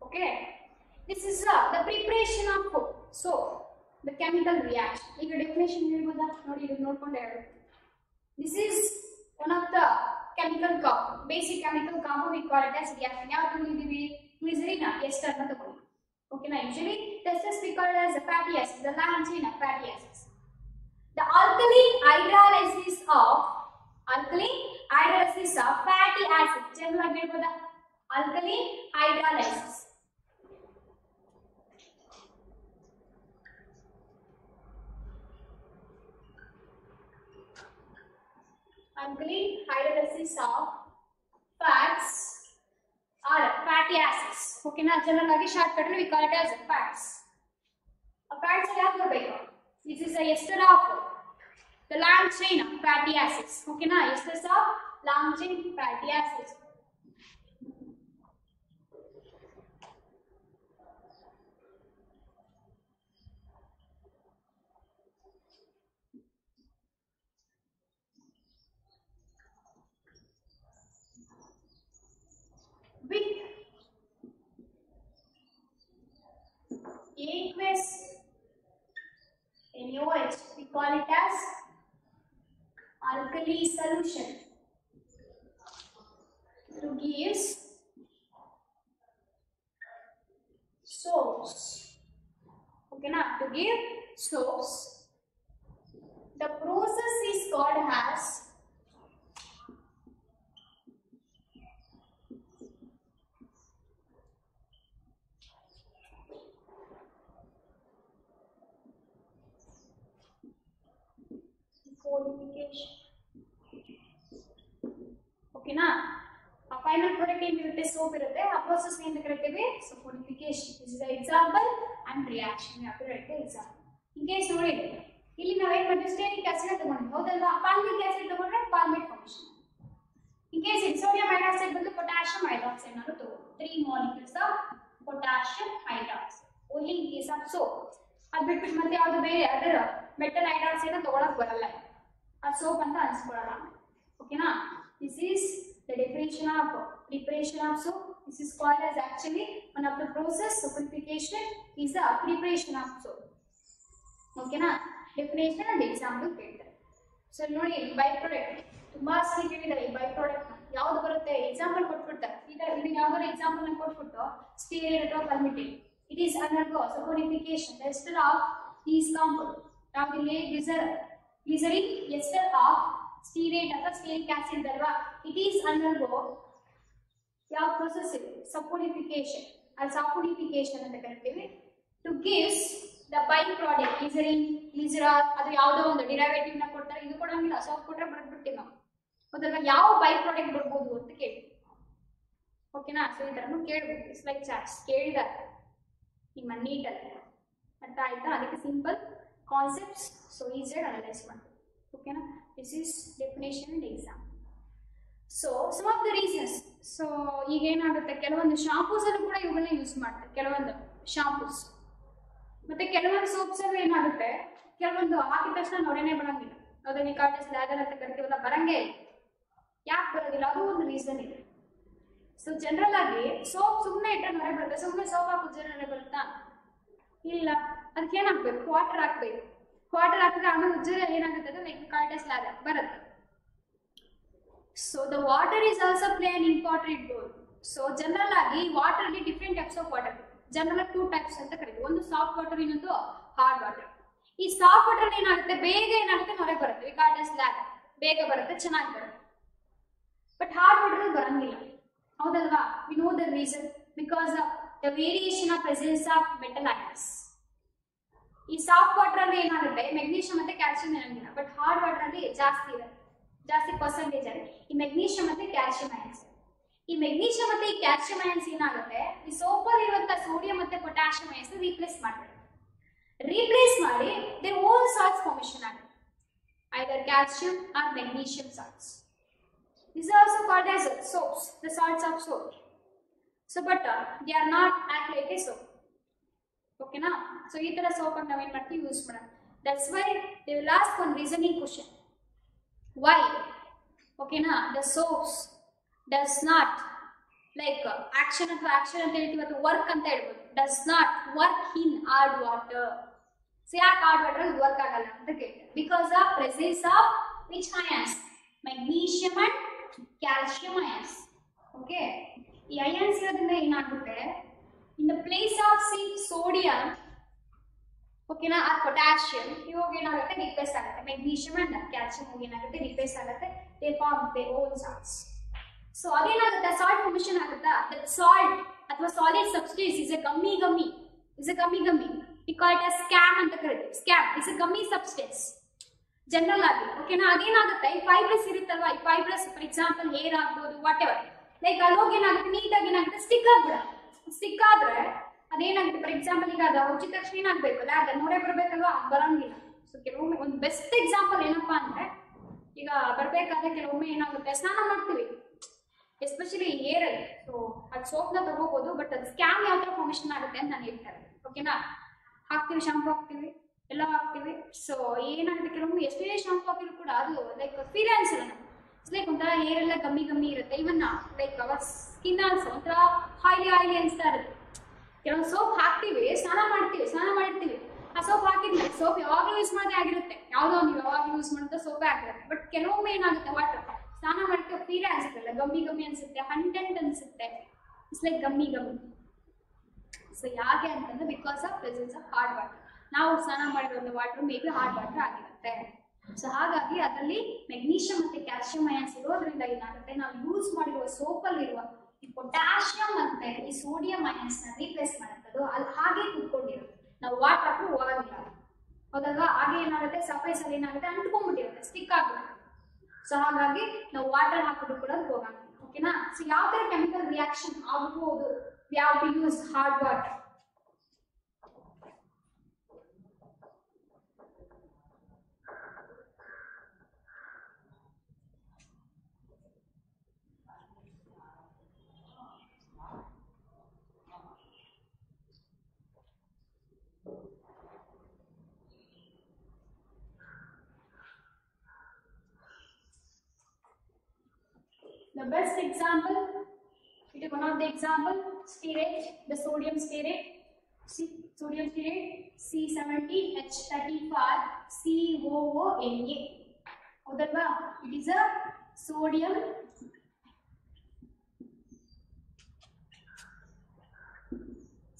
okay this is the preparation of soap the chemical reaction ಈಗ definition ಹೇಳ್ಬೋದಾ ನೋಡಿ ಇದು ನೋಡ್ಕೊಂಡು ಹೇಳಿ this is one of the chemical compound basic chemical compound we call it as reaction ಯಾವುದು ತಗೊಂಡಿದ್ದೀವಿ glycerin ester ಅಂತ ತಗೊಂಡಿದ್ದೀವಿ okay usually this is we call it as fatty acids the long chain of fatty acids the alkaline hydrolysis of fatty acid general ಹೇಳ್ಬೋದಾ alkaline hydrolysis alkaline hydrolysis of fats or fatty acids okay na general agi shortcut we call it as fats fats yaad barbeku this is a ester of the long chain of fatty acids okay na esters of long chain fatty acids with aqueous NaOH we call it as alkali solution to give soaps okay na to give soaps the process is called as purification okay na a final product ಏನಿರುತ್ತೆ soap ಇರುತ್ತೆ ಆ process ಏನು ಕರೀತೀವಿ so purification this is the example and reaction we have to write the example in case ನೋಡಿ ಇಲ್ಲಿ ನಾವು ಏನು ಮಾಡ್ತೀವಿ ಸ್ಟೇರಿಕ್ ಆಸಿಡ್ ತಗೊಂಡಿದ್ದೀವಿ ಹೌದಲ್ವಾ ಪಾಲ್ಮಿಕ್ ಆಸಿಡ್ ತಗೊಂಡ್ರೆ ಪಾಲ್ಮೇಟ್ formation in case sodium hydroxide ಬದಲು potassium hydroxide ನಾನು ತಗೊಂಡು 3 molecules of potassium hydroxide only in case of soap ಅದು ಬಿಟ್ಟು ಮತ್ತೆ ಯಾವುದು ಬೇರೆ ಅದರ ಮೆಟಲ್ ಹೈಡ್ರಾಕ್ಸೈಡ್ ತಗೊಳ್ಳೋಕೆ ಬರಲ್ಲ ಆ ಸೋಪ್ ಅಂತ ಅನ್ಸ್ಕೊಳ್ಳೋಣ ಓಕೆನಾ this is the preparation of soap This is called as actually one of the process. Saponification is the preparation of soap. Okay na? Definition and example ಕೇಳ್ತಾರೆ. ಸೊ ನೋಡಿ ಬೈ ಪ್ರಾಡಕ್ಟ್ ತುಂಬಾ ಸರಿ ಕೇಳಿದ್ದಾರೆ. ಈ ಬೈ ಪ್ರಾಡಕ್ಟ್ ಯಾವ್ದು ಬರುತ್ತೆ example ಕೊಟ್ಬಿಡ್ತಾರೆ. ಈಗ ಇಲ್ಲಿ ಯಾವ್ದಾದ್ರು ಎಕ್ಸಾಂಪಲ್ ಅನ್ನು ಕೊಟ್ಬಿಟ್ಟು ಸ್ಟೀರೇಟ್ ಅಥವಾ ಪರ್ಮಿಟೇಡ್ it is undergo saponification the ester of these compound ಯಾವ್ದಿಲ್ಲಿ glycerin ester of stearate ಅಥವಾ stearic acid ಅಲ್ವಾ it is undergo ಯಾವ process ಇದೆ saponification or saponification ಅಂತ ಕರಿತೀವಿ to gives the by product glycerin glycerol ಅದು ಯಾವುದೋ ಒಂದು ಡಿರೈವೇಟಿವ್ ನ ಕೊಡ್ತಾರೆ ಇದು ಕೊಡಂಗಿಲ್ಲ ಸೋಪ್ ಕೊಟ್ರೆ ಬರ್ಬಿಡ್ತೀವಿ ನಾವು ಅದರ ಯಾವ ಬೈ ಪ್ರಾಡಕ್ಟ್ ಬರ್ಬೋದು ಅಂತ ಕೇಳಿ ಓಕೆನಾ ಸೊ ಈ ತರನು ಕೇಳಬಹುದು ಇಟ್ಸ್ ಲೈಕ್ ಚಾಟ್ಸ್ ಕೇಳಿದಾಗ ನಿಮ್ಮ ನೀಟಲ್ಲಿ ಅರ್ಥ ಆಯ್ತಾ ಅದಕ್ಕೆ ಸಿಂಪಲ್ ಕಾನ್ಸೆಪ್ಟ್ಸ್ ಸೊ ಈಸಿಯಾಗಿ ಅನಲೈಸ್ ಮಾಡ್ತೀವಿ ಓಕೆನಾ this is definition and exam so some of the reasons so ಈಗ ಏನಾಗುತ್ತೆ ಕೆಲವೊಂದು ಶಾಂಪೂಸ್ ಅನ್ನು ಕೂಡ ಇವುಗಳನ್ನ ಯೂಸ್ ಮಾಡ್ತಾರೆ ಕೆಲವೊಂದು ಶಾಂಪೂಸ್ ಮತ್ತೆ ಕೆಲವೊಂದು ಸೋಪ್ಸ್ ಅಲ್ಲಿ ಏನಾಗುತ್ತೆ ಕೆಲವೊಂದು ಹಾಕಿದ ತಕ್ಷಣ ನೊರೆನೇ ಬರಂಗಿಲ್ಲ ಅದನ್ನ ಕಾರ್ಟಸ್ ಲ್ಯಾದರ್ ಅಂತ ಕರಿತೀವಲ್ಲ ಬರಂಗೇ ಇಲ್ಲ ಯಾಕೆ ಬರೋದಿಲ್ಲ ಅದು ಒಂದು ರೀಸನ್ ಇದೆ ಸೊ ಜನರಲ್ ಆಗಿ ಸೋಪ್ ಸುಮ್ಮನೆ ಇಟ್ಟರೆ ನೊರೆ ಬರುತ್ತೆ ಸುಮ್ಮನೆ ಸೋಪ್ ಹಾಕಿದ್ರೆ ನೊರೆ ಬರುತ್ತಾ ಇಲ್ಲ ಅದಕ್ಕೆ ಏನಾಗಬೇಕು ವಾಟರ್ ಹಾಕ್ಬೇಕು ವಾಟರ್ ಹಾಕಿದ್ರೆ ಆಮೇಲೆ ಉಜ್ಜರೆ ಏನಾಗುತ್ತೆ ಅದು ಲೈಕ್ ಕಾರ್ಟಸ್ ಲ್ಯಾದರ್ ಬರುತ್ತೆ so the water is also play an important role so general ಆಗಿ ವಾಟರ್ ಅಲ್ಲಿ different types of water general 2 types ಅಂತ ಕರೀತೀವಿ ಒಂದು ಸಾಫ್ಟ್ ವಾಟರ್ ಇನ್ನೊಂದು ಹಾರ್ಡ್ ವಾಟರ್ ಈ ಸಾಫ್ಟ್ ವಾಟರ್ ಏನಾಗುತ್ತೆ ಬೇಗ ಏನಾಗುತ್ತೆ ನೊರೆ ಬರುತ್ತೆ ಕಾರ್ಟಸ್ ಲ್ಯಾದರ್ ಬೇಗ ಬರುತ್ತೆ ಚೆನ್ನಾಗಿ ಬರುತ್ತೆ ಬಟ್ ಹಾರ್ಡ್ ವಾಟರ್ ಬರಂಗಿಲ್ಲ ಹೌದಲ್ವಾ we know the reason because of the variation of presence of metal ions ಈ ಸಾಫ್ಟ್ ವಾಟರ್ ಅಲ್ಲಿ ಏನಾಗುತ್ತೆ ಮೆಗ್ನೀಷಿಯಂ ಮತ್ತೆ ಕ್ಯಾಲ್ಸಿಯಂ ಇರಂಗಿಲ್ಲ ಬಟ್ ಹಾರ್ಡ್ ವಾಟರ್ ಅಲ್ಲಿ ಜಾಸ್ತಿ ಇರುತ್ತೆ ಜಾಸ್ತಿ ಪರ್ಸೆಂಟೇಜ್ ಅಲ್ಲಿ ಈ ಮೆಗ್ನೀಷಿಯಂ ಮತ್ತೆ ಕ್ಯಾಲ್ಸಿಯಂ ಅಯಾನ್ಸ್ ಈ ಮೆಗ್ನೀಷಿಯಂ ಮತ್ತೆ ಈ ಕ್ಯಾಲ್ಸಿಯಂ ಅಯಾನ್ಸ್ ಏನಾಗುತ್ತೆ ಈ ಸೋಪಲ್ಲಿ ಇರುವಂತ ಸೋಡಿಯಂ ಮತ್ತೆ ಪೊಟ್ಯಾಷಿಯಂ ಅಯಾನ್ಸ್ ರೀಪ್ಲೇಸ್ ಮಾಡ್ತಾರೆ ರೀಪ್ಲೇಸ್ ಮಾಡಿ their own salts formation ಆಗುತ್ತೆ either calcium or magnesium salts. These are also called as soaps, the salts of soap. So but they are not act like a soap. Okay na? So ee tara soap annu navu en marti use madam. That's why they will ask one reasoning question. Why? Okay na? The soaps does not like action anta helತೀವಿ ಅಥವಾ work ಅಂತ ಹೇಳ್ಬೋದು does not work in hard water. So ಯಾಕೆ hard water ಅಲ್ಲಿ work ಆಗಲ್ಲ ಅಂತ ಕೇಳ್ತಾರೆ because of presence of which ions magnesium and calcium ions okay ಈ ions ಇರೋದ್ರಿಂದ ಏನಾಗುತ್ತೆ in the place of say sodium okay na or potassium ಇವಾಗ ಏನಾಗುತ್ತೆ ರಿಪ್ಲೇಸ್ ಆಗುತ್ತೆ magnesium and calcium ಹೋಗಿ ಏನಾಗುತ್ತೆ ರಿಪ್ಲೇಸ್ ಆಗುತ್ತೆ they form their own salts so ಅದೇನಾಗುತ್ತೆ salt formation ಆಗುತ್ತಾ that salt ಅಥವಾ solid substance is a gummy we call it as scam ಅಂತ ಕರೀತೀವಿ scam is a gummy substance general ಆಗಿ ಓಕೆನಾ ಅದೇನಾಗುತ್ತೆ ಈ ಫೈಬ್ರಸ್ ಇರುತ್ತಲ್ವಾ ಈ ಫೈಬ್ರಸ್ ಫಾರ್ ಎಕ್ಸಾಂಪಲ್ ಹೇರ್ ಆಗ್ಬೋದು ವಾಟ್ ಎವರ್ ಲೈಕ್ ಅಲ್ಲೋಗಿ ಏನಾಗುತ್ತೆ ನೀಟಾಗಿ ಏನಾಗುತ್ತೆ ಸ್ಟಿಕ್ ಆದ್ರೆ ಅದೇನಾಗುತ್ತೆ ಫಾರ್ ಎಕ್ಸಾಂಪಲ್ ಈಗ ಅದು ಉಚಿತ ತಕ್ಷಣ ಏನಾಗಬೇಕಲ್ಲ ಅದು ನೋಡೇ ಬರಬೇಕಲ್ವಾ ಅದು ಬರಂಗಿಲ್ಲ ಸೊ ಕೆಲವೊಮ್ಮೆ ಒಂದು ಬೆಸ್ಟ್ ಎಕ್ಸಾಂಪಲ್ ಏನಪ್ಪಾ ಅಂದ್ರೆ ಈಗ ಬರ್ಬೇಕಾದ್ರೆ ಕೆಲವೊಮ್ಮೆ ಏನಾಗುತ್ತೆ ಸ್ನಾನ ಮಾಡ್ತೀವಿ ಎಸ್ಪೆಷಲಿ ಹೇರ್ ಅಲ್ಲಿ ಸೊ ಅದು ಸೋಪ್ನ ತಗೋಬಹುದು ಬಟ್ ಅದು ಸ್ಕ್ಯಾಮ್ ಯಾವ ತರ ಫಾರ್ಮೇಶನ್ ಆಗುತ್ತೆ ಅಂತ ನಾನು ಹೇಳ್ತಾರೆ ಓಕೆನಾ ಹಾಕ್ತಿವಿ ಶಾಂಪು ಹಾಕ್ತಿವಿ ಎಲ್ಲ ಹಾಕ್ತಿವಿ ಸೊ ಏನಾಗುತ್ತೆ ಕೆಲವೊಮ್ಮೆ ಎಷ್ಟೇ ಶಾಂಪು ಹಾಕಿದ್ರು ಕೂಡ ಅದು ಲೈಕ್ ಫೀಲ್ ಅನ್ಸಲ್ಲ ನಮ್ಗೆ ಇಟ್ಸ್ ಲೈಕ್ ಒಂಥರ ಹೇರ್ ಎಲ್ಲ ಗಮ್ಮಿ ಇರುತ್ತೆ even like our skin also ಒಂಥರ ಆಯಿಲಿ ಅನಿಸ್ತಾ ಇರುತ್ತೆ ಕೆಲವೊಂದು ಸೋಪ್ ಹಾಕ್ತಿವಿ ಸ್ನಾನ ಮಾಡಿರ್ತೀವಿ ಆ ಸೋಪ್ ಹಾಕಿದ್ವಿ ಸೋಪ್ ಯಾವಾಗಲೂ ಯೂಸ್ ಮಾಡೇ ಆಗಿರುತ್ತೆ ಯಾವುದೋ ನೀವು ಯಾವಾಗಲೂ ಯೂಸ್ ಮಾಡಿದ್ರೆ ಸೋಪೇ ಆಗಿರುತ್ತೆ ಬಟ್ ಕೆಲವೊಮ್ಮೆ ಏನಾಗುತ್ತೆ ವಾಟರ್ ಸ್ನಾನ ಮಾಡ್ತೀವಿ ಫೀಲ್ ಅನ್ಸುತ್ತಲ್ಲ ಗಮ್ಮಿ ಅನ್ಸುತ್ತೆ ಹಂಟೆಂಟ್ ಅನ್ಸುತ್ತೆ ಇಟ್ಸ್ ಲೈಕ್ ಗಮ್ಮಿ ಸೊ ಯಾಕೆ ಅಂತಂದ್ರೆ because of presence of hard water ನಾವು ಸ್ನಾನ ಮಾಡಿರೋ water may be hard water ಆಗಿರುತ್ತೆ ಸೊ ಹಾಗಾಗಿ ಅದರಲ್ಲಿ ಮೆಗ್ನೀಷಿಯಂ ಮತ್ತೆ ಕ್ಯಾಲ್ಸಿಯಂ ಅಯಾನ್ಸ್ ಇರೋದ್ರಿಂದ ಏನಾಗುತ್ತೆ ನಾವು ಯೂಸ್ ಮಾಡಿರುವ ಸೋಪಲ್ಲಿರುವ ಈ ಪೊಟ್ಯಾಷಿಯಂ ಮತ್ತೆ ಈ ಸೋಡಿಯಂ ಅಯಾನ್ಸ್ ನ ರೀಪ್ಲೇಸ್ ಮಾಡುತ್ತದು ಅದು ಹಾಗೆ ಕೂತ್ಕೊಂಡಿರುತ್ತೆ ನಾವು ವಾಟರ್ ಹಾಕಿ ಹೋಗಂಗಿಲ್ಲ ಹೌದಲ್ವಾ ಹಾಗೆ ಏನಾಗುತ್ತೆ ಸರ್ಫೇಸ್ ಅಲ್ಲಿ ಏನಾಗುತ್ತೆ ಅಂಟ್ಕೊಂಡ್ಬಿಟ್ಟಿರುತ್ತೆ ಸ್ಟಿಕ್ ಆಗ್ಬಿಡುತ್ತೆ ಸೊ ಹಾಗಾಗಿ ನಾವು ವಾಟರ್ ಹಾಕಿದ್ರು ಕೂಡ ಹೋಗಂಗಿಲ್ಲ ಓಕೆನಾ ಸೊ ಯಾವ ತರ ಕೆಮಿಕಲ್ ರಿಯಾಕ್ಷನ್ ಆಗಬಹುದು we have to use hard water the best example Take one of the example, stearate, the sodium stearate, sodium stearate C17H35 COONA. ಹೌದಲ್ವಾ? It is a sodium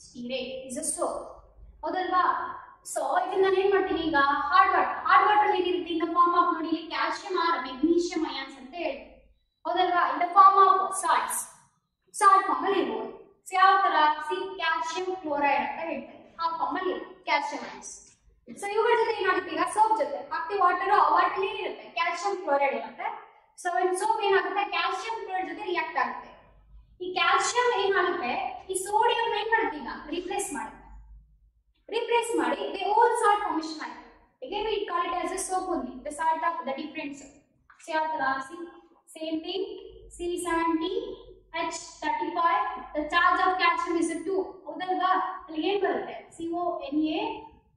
stearate, is a soap. ಹೌದಲ್ವಾ? So ಇದನ್ನ ನಾನು ಏನ್ ಮಾಡ್ತೀನಿ ಈಗ hard water ಏನಿರುತ್ತೆ ಇನ್ the form of ನೋಡಿ ಇಲ್ಲಿ ಕ್ಯಾಲ್ಸಿಯಂ ಆರ್ ಮೆಗ್ನೀಷಿಯಂ ಅಯಾನ್ಸ್ ಅಂತ ಹೇಳಿ. ಹೌದಲ್ವಾ? In the form of salt form ಅಲ್ಲಿ ಇರ್ಬೋದು. ಸೊ ಯಾವ ತರ ಕ್ಯಾಲ್ಸಿಯಂ ಕ್ಲೋರೈಡ್ ಅಂತ ಹೇಳ್ತಾರೆ, ಆ ಫಾರ್ಮ್ ಅಲ್ಲಿ ಕ್ಯಾಲ್ಸಿಯಂ ಅಯಾನ್ಸ್. ಸೊ ಇವುಗಳ ಜೊತೆ ಏನಾಗುತ್ತೆ ಈಗ ಸೋಪ್ ಜೊತೆ ಹಾಕ್ತಿ ವಾಟರ್ ಏನಿರುತ್ತೆ ಕ್ಯಾಲ್ಸಿಯಂ ಕ್ಲೋರೈಡ್ ಇರುತ್ತೆ. ಸೊ ಸೋಪ್ ಏನಾಗುತ್ತೆ ಕ್ಯಾಲ್ಸಿಯಂ ಕ್ಲೋರೈಡ್ ಜೊತೆ ರಿಯಾಕ್ಟ್ ಆಗುತ್ತೆ. ಈ ಕ್ಯಾಲ್ಸಿಯಂ ಏನಾಗುತ್ತೆ ಈ ಸೋಡಿಯಂ ಏನ್ ಮಾಡುತ್ತೆ ಈಗ ರಿಪ್ಲೇಸ್ ಮಾಡಿ the whole salt formation ಆಗುತ್ತೆ. Again we call it as a soap only, the salt of the different soap. So ಯಾವ ತರ same thing C17H35, the charge of calcium is 2. ಹೌದಲ್ವಾ? ಅಲ್ಲಿ ಏನ್ ಬರುತ್ತೆ CONA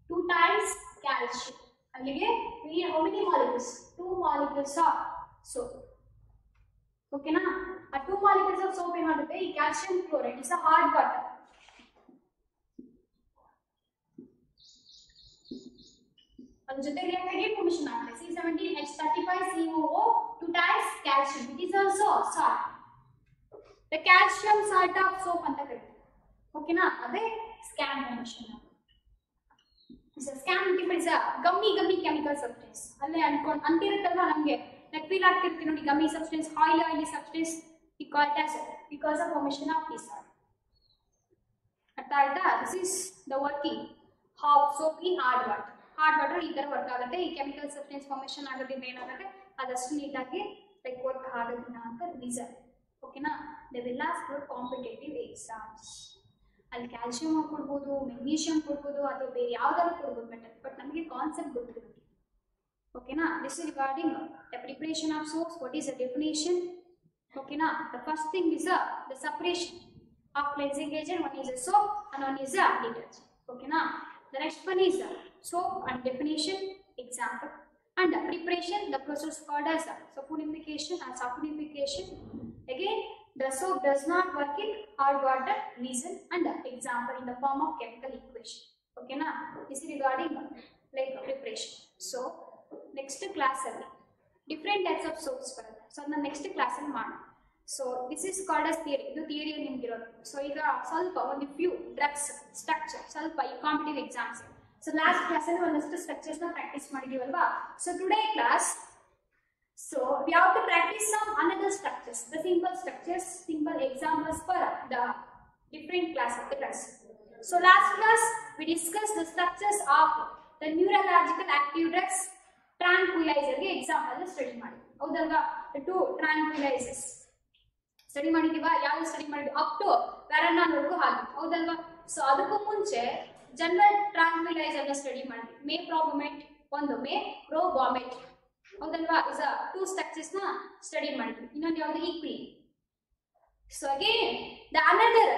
2 times calcium. ಅಲ್ಲಿಗೆ we need how many molecules? 2 molecules of soap. ಓಕೆನಾ? ಆ 2 molecules of soap ಏನಾಗುತ್ತೆ ಈ calcium chloride is a hard water. ಅದ್ರ ಜೊತೆ ರಿಯಾಕ್ಟ್ ಆಗಿ ಫಾರ್ಮೇಷನ್ ಆಗುತ್ತೆ C17H35 COO 2 times calcium. It is also salt. The calcium salt of soap ಅಂತ ಕರೀತಾರೆ. ಓಕೆನಾ? ಅದೇ scum formation. Scum multiple gummy chemical substance ಅಲ್ಲೇ ಅಂತಿರುತ್ತಲ್ವಾ ನಮಗೆ like feel ಆಗ್ತಿರ್ತೀವಿ ನೋಡಿ gummy substance oily substance we call it as because of formation of this salt. ಅರ್ಥ ಆಯ್ತಾ? This is the working how soap in hard water ಈ ತರ work ಆಗುತ್ತೆ. ಈ ಕೆಮಿಕಲ್ ಸಬ್ಸ್ಟೆನ್ಸ್ ಫಾರ್ಮೇಷನ್ ಆಗೋದ್ರಿಂದ ಏನಾಗುತ್ತೆ ಅದಷ್ಟು ನೀಟಾಗಿ ಲೈಕ್ ವರ್ಕ್ ಆಗೋದಿಲ್ಲ ಅಂತ ರೀಸನ್. ಓಕೆನಾ? They will ask for competitive exams. ಅಲ್ಲಿ ಕ್ಯಾಲ್ಸಿಯಂ ಕೊಡ್ಬೋದು, ಮೆಗ್ನೀಷಿಯಂ ಕೊಡ್ಬೋದು, ಅಥವಾ ಬೇರೆ ಯಾವ್ದಾದ್ರು ಕೊಡ್ಬೋದು ಬಟ್ ನಮಗೆ ಕಾನ್ಸೆಪ್ಟ್ ಗೊತ್ತಿರುತ್ತೆ. ಓಕೆನಾ? This is regarding the preparation of soaps. What is the definition? ಓಕೆನಾ? The first thing is the separation of cleansing agent. One is a soap and one is a detergent. ಓಕೆನಾ? The next one is soap and definition, example, and preparation. The process called as saponification and saponification. Again, the soap does not work in hard water. Reason and example in the form of chemical equation. Okay, na? This is regarding like preparation. So, next class different types of soaps. So, in the next class so this is called as theory. This theory nimgirodu. So ಈಗ ಸ್ವಲ್ಪ ಒಂದು few drugs structure ಸ್ವಲ್ಪ ಈ competitive exams. So last class ಅಲ್ಲಿ ಒಂದಷ್ಟು structures ನ practice ಮಾಡಿದೀವಲ್ವಾ? So today class so we have to practice some another structures, the simple structures, simple examples for the different class of the drugs. So last class we discussed the structures of the neurological active drugs, tranquilizer ಗೆ example study ಮಾಡಿ. ಹೌದಲ್ವಾ? the two tranquilizers study ಮಾಡಿದೀವಾ? ಯಾವ್ದು study ಮಾಡಿದ್ವಿ? Up to ಪ್ಯಾರಾನಾಲ್ ವರ್ಗೂ ಹಾಗೆ. ಹೌದಲ್ವಾ? So ಅದಕ್ಕೂ ಮುಂಚೆ ಜನರಲ್ ಟ್ರಾಂಕ್ವಿಲೈಸರ್ ನ ಸ್ಟಡಿ ಮಾಡಿದ್ವಿ. ಮೇ ಪ್ರೋಬೊಮೇಟ್ ಒಂದು, ಮೇ ಪ್ರೋಬೊಮೇಟ್. ಹೌದಲ್ವಾ? ಇಸ್ ಟೂ ಸ್ಟ್ರಕ್ಚರ್ಸ್ ನ ಸ್ಟಡಿ ಮಾಡಿದ್ವಿ. ಇನ್ನೊಂದು ಯಾವ್ದು ಈಕ್ವಿ. So again the another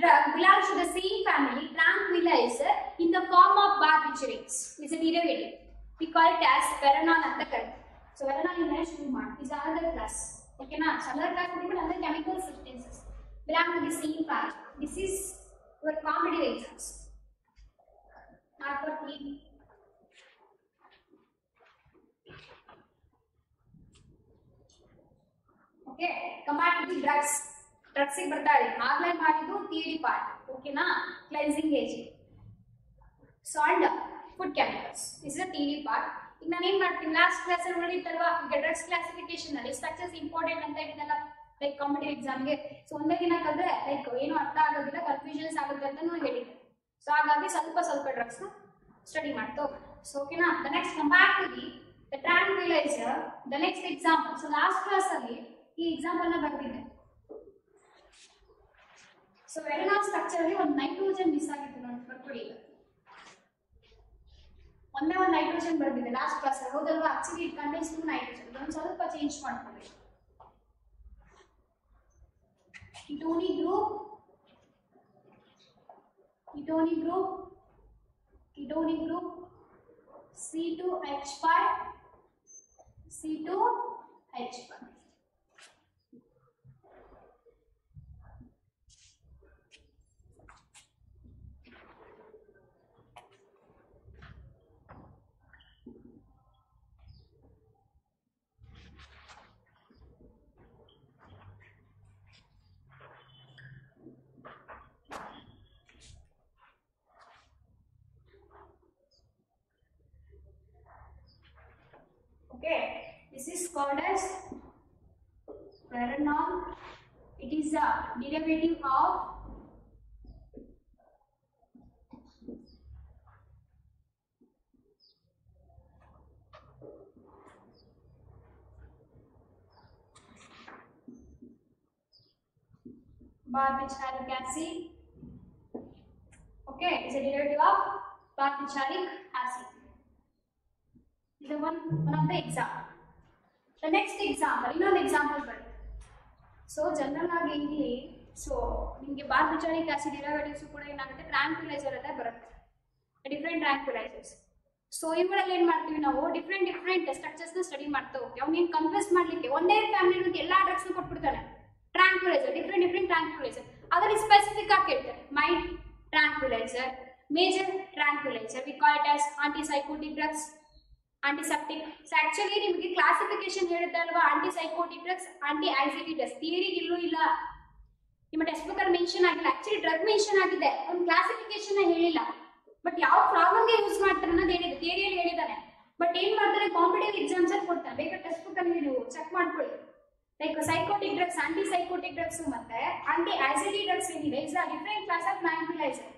drug belongs to the same family, tranquilizer, in the form of barbiturates. Is a derivative. We call it as veranol ಅಂತ ಕರೀತೀವಿ. ಸೊ veranol ಇಂದ ಶುರು ಮಾಡಿ is another class. Okay na? So another class will be another chemical substances belong to the same family. This is your competitive exams. Not for TV. Okay, come back to the drugs. Drugs ಗೆ ಬರ್ತಾರೆ. ಆಗ್ಲೇ ಮಾಡಿದ್ದು theory part. Okay na? Cleansing agent. So and food chemicals. This is the theory part. ಈಗ ನಾನು ಏನ್ ಮಾಡ್ತೀನಿ last class ಅಲ್ಲಿ ನೋಡಿತ್ತಲ್ವಾ ಈಗ ಡ್ರಗ್ಸ್ ಕ್ಲಾಸಿಫಿಕೇಶನ್ ಅಲ್ಲಿ ಸ್ಟ್ರಕ್ಚರ್ಸ್ ಇಂಪಾರ್ಟೆಂಟ್ ಅಂತ ಹೇಳಿದಲ್ಲ ಲೈಕ್ ಕಾಂಪಿಟೇಟಿವ್ ಎಕ್ಸಾಮ್ ಗೆ. ಸೊ ಒಂದೇ ದಿನ ಕಲ್ದ್ರೆ ಲೈಕ್ ಏನು ಅರ್ಥ ಆಗೋದಿಲ್ಲ, ಕನ್ಫ್ಯೂಷನ್ಸ್ ಆಗುತ್ತೆ ಅಂತ ನಾನು ಹೇಳಿದ್ದೆ. ಸೊ ಹಾಗಾಗಿ ಸ್ವಲ್ಪ ಡ್ರಗ್ಸ್ ನ ಸ್ಟಡಿ ಮಾಡ್ತಾ ಹೋಗೋಣ. ಸೊ ಓಕೆನಾ? The next come back to the tranquilizer, the next example. So last class ಅಲ್ಲಿ ಈ ಎಕ್ಸಾಂಪಲ್ ನ ಬರ್ತಿದ್ದೆ. ಸೊ ವೆರನಾಲ್ ಸ್ಟ್ರಕ್ಚರ್ ಅಲ್ಲಿ ಒಂದು ನೈಟ್ರೋಜನ್ ಮಿಸ್ ಆಗಿತ್ತು ನೋಡಿ, ಬರ್ಕೊಡಿ. ಒಂದೇ ಒಂದು ನೈಟ್ರೋಜನ್ ಬರ್ತಿದೆ ಲಾಸ್ಟ್ ಕ್ಲಾಸ್ ಅಲ್ಲಿ. ಹೌದಲ್ವಾ? Actually it contains 2 nitrogen. ಇದನ್ನು ಸ್ವಲ್ಪ ಚೇಂಜ್ ಮಾಡ್ಕೊಬೇಕು. ketonic group C2H5 C2H5. Okay, this is called as veranol. It is a derivative of barbiturate acid. Okay, it's a derivative of barbiturate acid. The one of the example. The next example, ಇನ್ನೊಂದು example ಬರುತ್ತೆ. So general ಆಗಿ ಇಲ್ಲಿ so ನಿಮಗೆ ಬಾರ್ಬಿಟರಿಕ್ acid derivatives ಕೂಡ ಏನಾಗುತ್ತೆ ಟ್ರಾಂಕ್ವಿಲೈಸರ್ ಅಂತ ಬರುತ್ತೆ, different ಟ್ರಾಂಕ್ವಿಲೈಸರ್ಸ್. So ಇವುಗಳಲ್ಲಿ ಏನು ಮಾಡ್ತೀವಿ ನಾವು ಡಿಫರೆಂಟ್ ಸ್ಟ್ರಕ್ಚರ್ಸ್ನ ಸ್ಟಡಿ ಮಾಡ್ತಾ ಹೋಗ್ತೀವಿ. ಅವ್ನಿಗೆ ಕನ್ಫ್ಯೂಸ್ ಮಾಡಲಿಕ್ಕೆ ಒಂದೇ ಫ್ಯಾಮಿಲಿ ಎಲ್ಲ ಡ್ರಗ್ಸ್ನ ಕೊಟ್ಬಿಡ್ತಾನೆ, ಟ್ರಾಂಕ್ವಿಲೈಸರ್ ಡಿಫರೆಂಟ್ ಟ್ರಾಂಕ್ವಿಲೈಸರ್. ಅದರಲ್ಲಿ ಸ್ಪೆಸಿಫಿಕ್ ಆಗಿ ಕೇಳ್ತಾರೆ mild tranquilizer, major tranquilizer, we call it as antipsychotic drugs, antiseptic. So actually ನಿಮಗೆ ಕ್ಲಾಸಿಫಿಕೇಶನ್ ಹೇಳಿದ್ದೆ ಅಲ್ವಾ, antipsychotic drugs, anti anxiety drugs. ಥಿಯರಿಗೆ ಇಲ್ಲೂ ಇಲ್ಲ, ನಿಮ್ಮ ಟೆಕ್ಸ್ಟ್ ಬುಕ್ ಅಲ್ಲಿ ಮೆನ್ಷನ್ ಆಗಿಲ್ಲ. ಆಕ್ಚುಲಿ ಡ್ರಗ್ ಮೆನ್ಷನ್ ಆಗಿದೆ, ಒಂದು ಕ್ಲಾಸಿಫಿಕೇಶನ್ ಹೇಳಿಲ್ಲ. ಬಟ್ ಯಾವ ಪ್ರಾಬ್ಲಮ್ಗೆ ಯೂಸ್ ಮಾಡ್ತಾರೆ ಅನ್ನೋದು ಹೇಳಿದೆ, ಥಿಯರಿಯಲ್ಲಿ ಹೇಳಿದ್ದಾನೆ. ಬಟ್ ಏನ್ ಮಾಡ್ತಾರೆ ಕಾಂಪಿಟೇಟಿವ್ ಎಕ್ಸಾಮ್ಸ್ ಅಲ್ಲಿ ಕೊಡ್ತಾರೆ, ಬೇಕಾದ್ರೆ ಟೆಕ್ಸ್ಟ್ ಬುಕ್ ಅಲ್ಲಿ ನೀವು ಚೆಕ್ ಮಾಡ್ಕೊಳ್ಳಿ. Like psychotic drugs, anti psychotic drugs ಮತ್ತೆ ಆಂಟಿ ಆಂಗ್ಸೈಟಿ ಡ್ರಗ್ಸ್ ಏನಿದೆ is a different class of tranquilizer.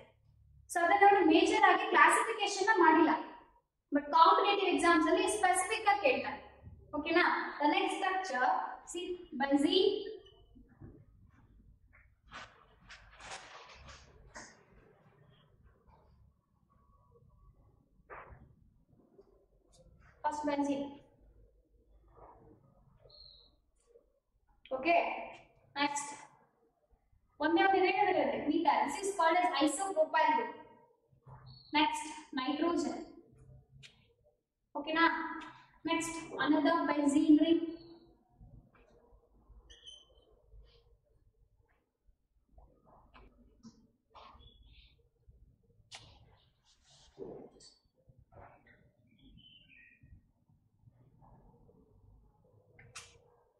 So ಅದನ್ನ ಅವರು ಮೇಜರ್ ಆಗಿ ಕ್ಲಾಸಿಫಿಕೇಶನ್ ಮಾಡಿಲ್ಲ, ಬಟ್ ಕಾಂಪಿಟೇಟಿವ್ ಎಕ್ಸಾಮ್ಸ್ ಅಲ್ಲಿ ಸ್ಪೆಸಿಫಿಕ್ ಆಗಿ ಕೇಳ್ತಾರೆ. ಓಕೆನಾ? The next structure C benzene, first benzene. Okay, next one day methyl. This is called as isopropyl group. Next nitrogen. Okay na? Next another benzene ring.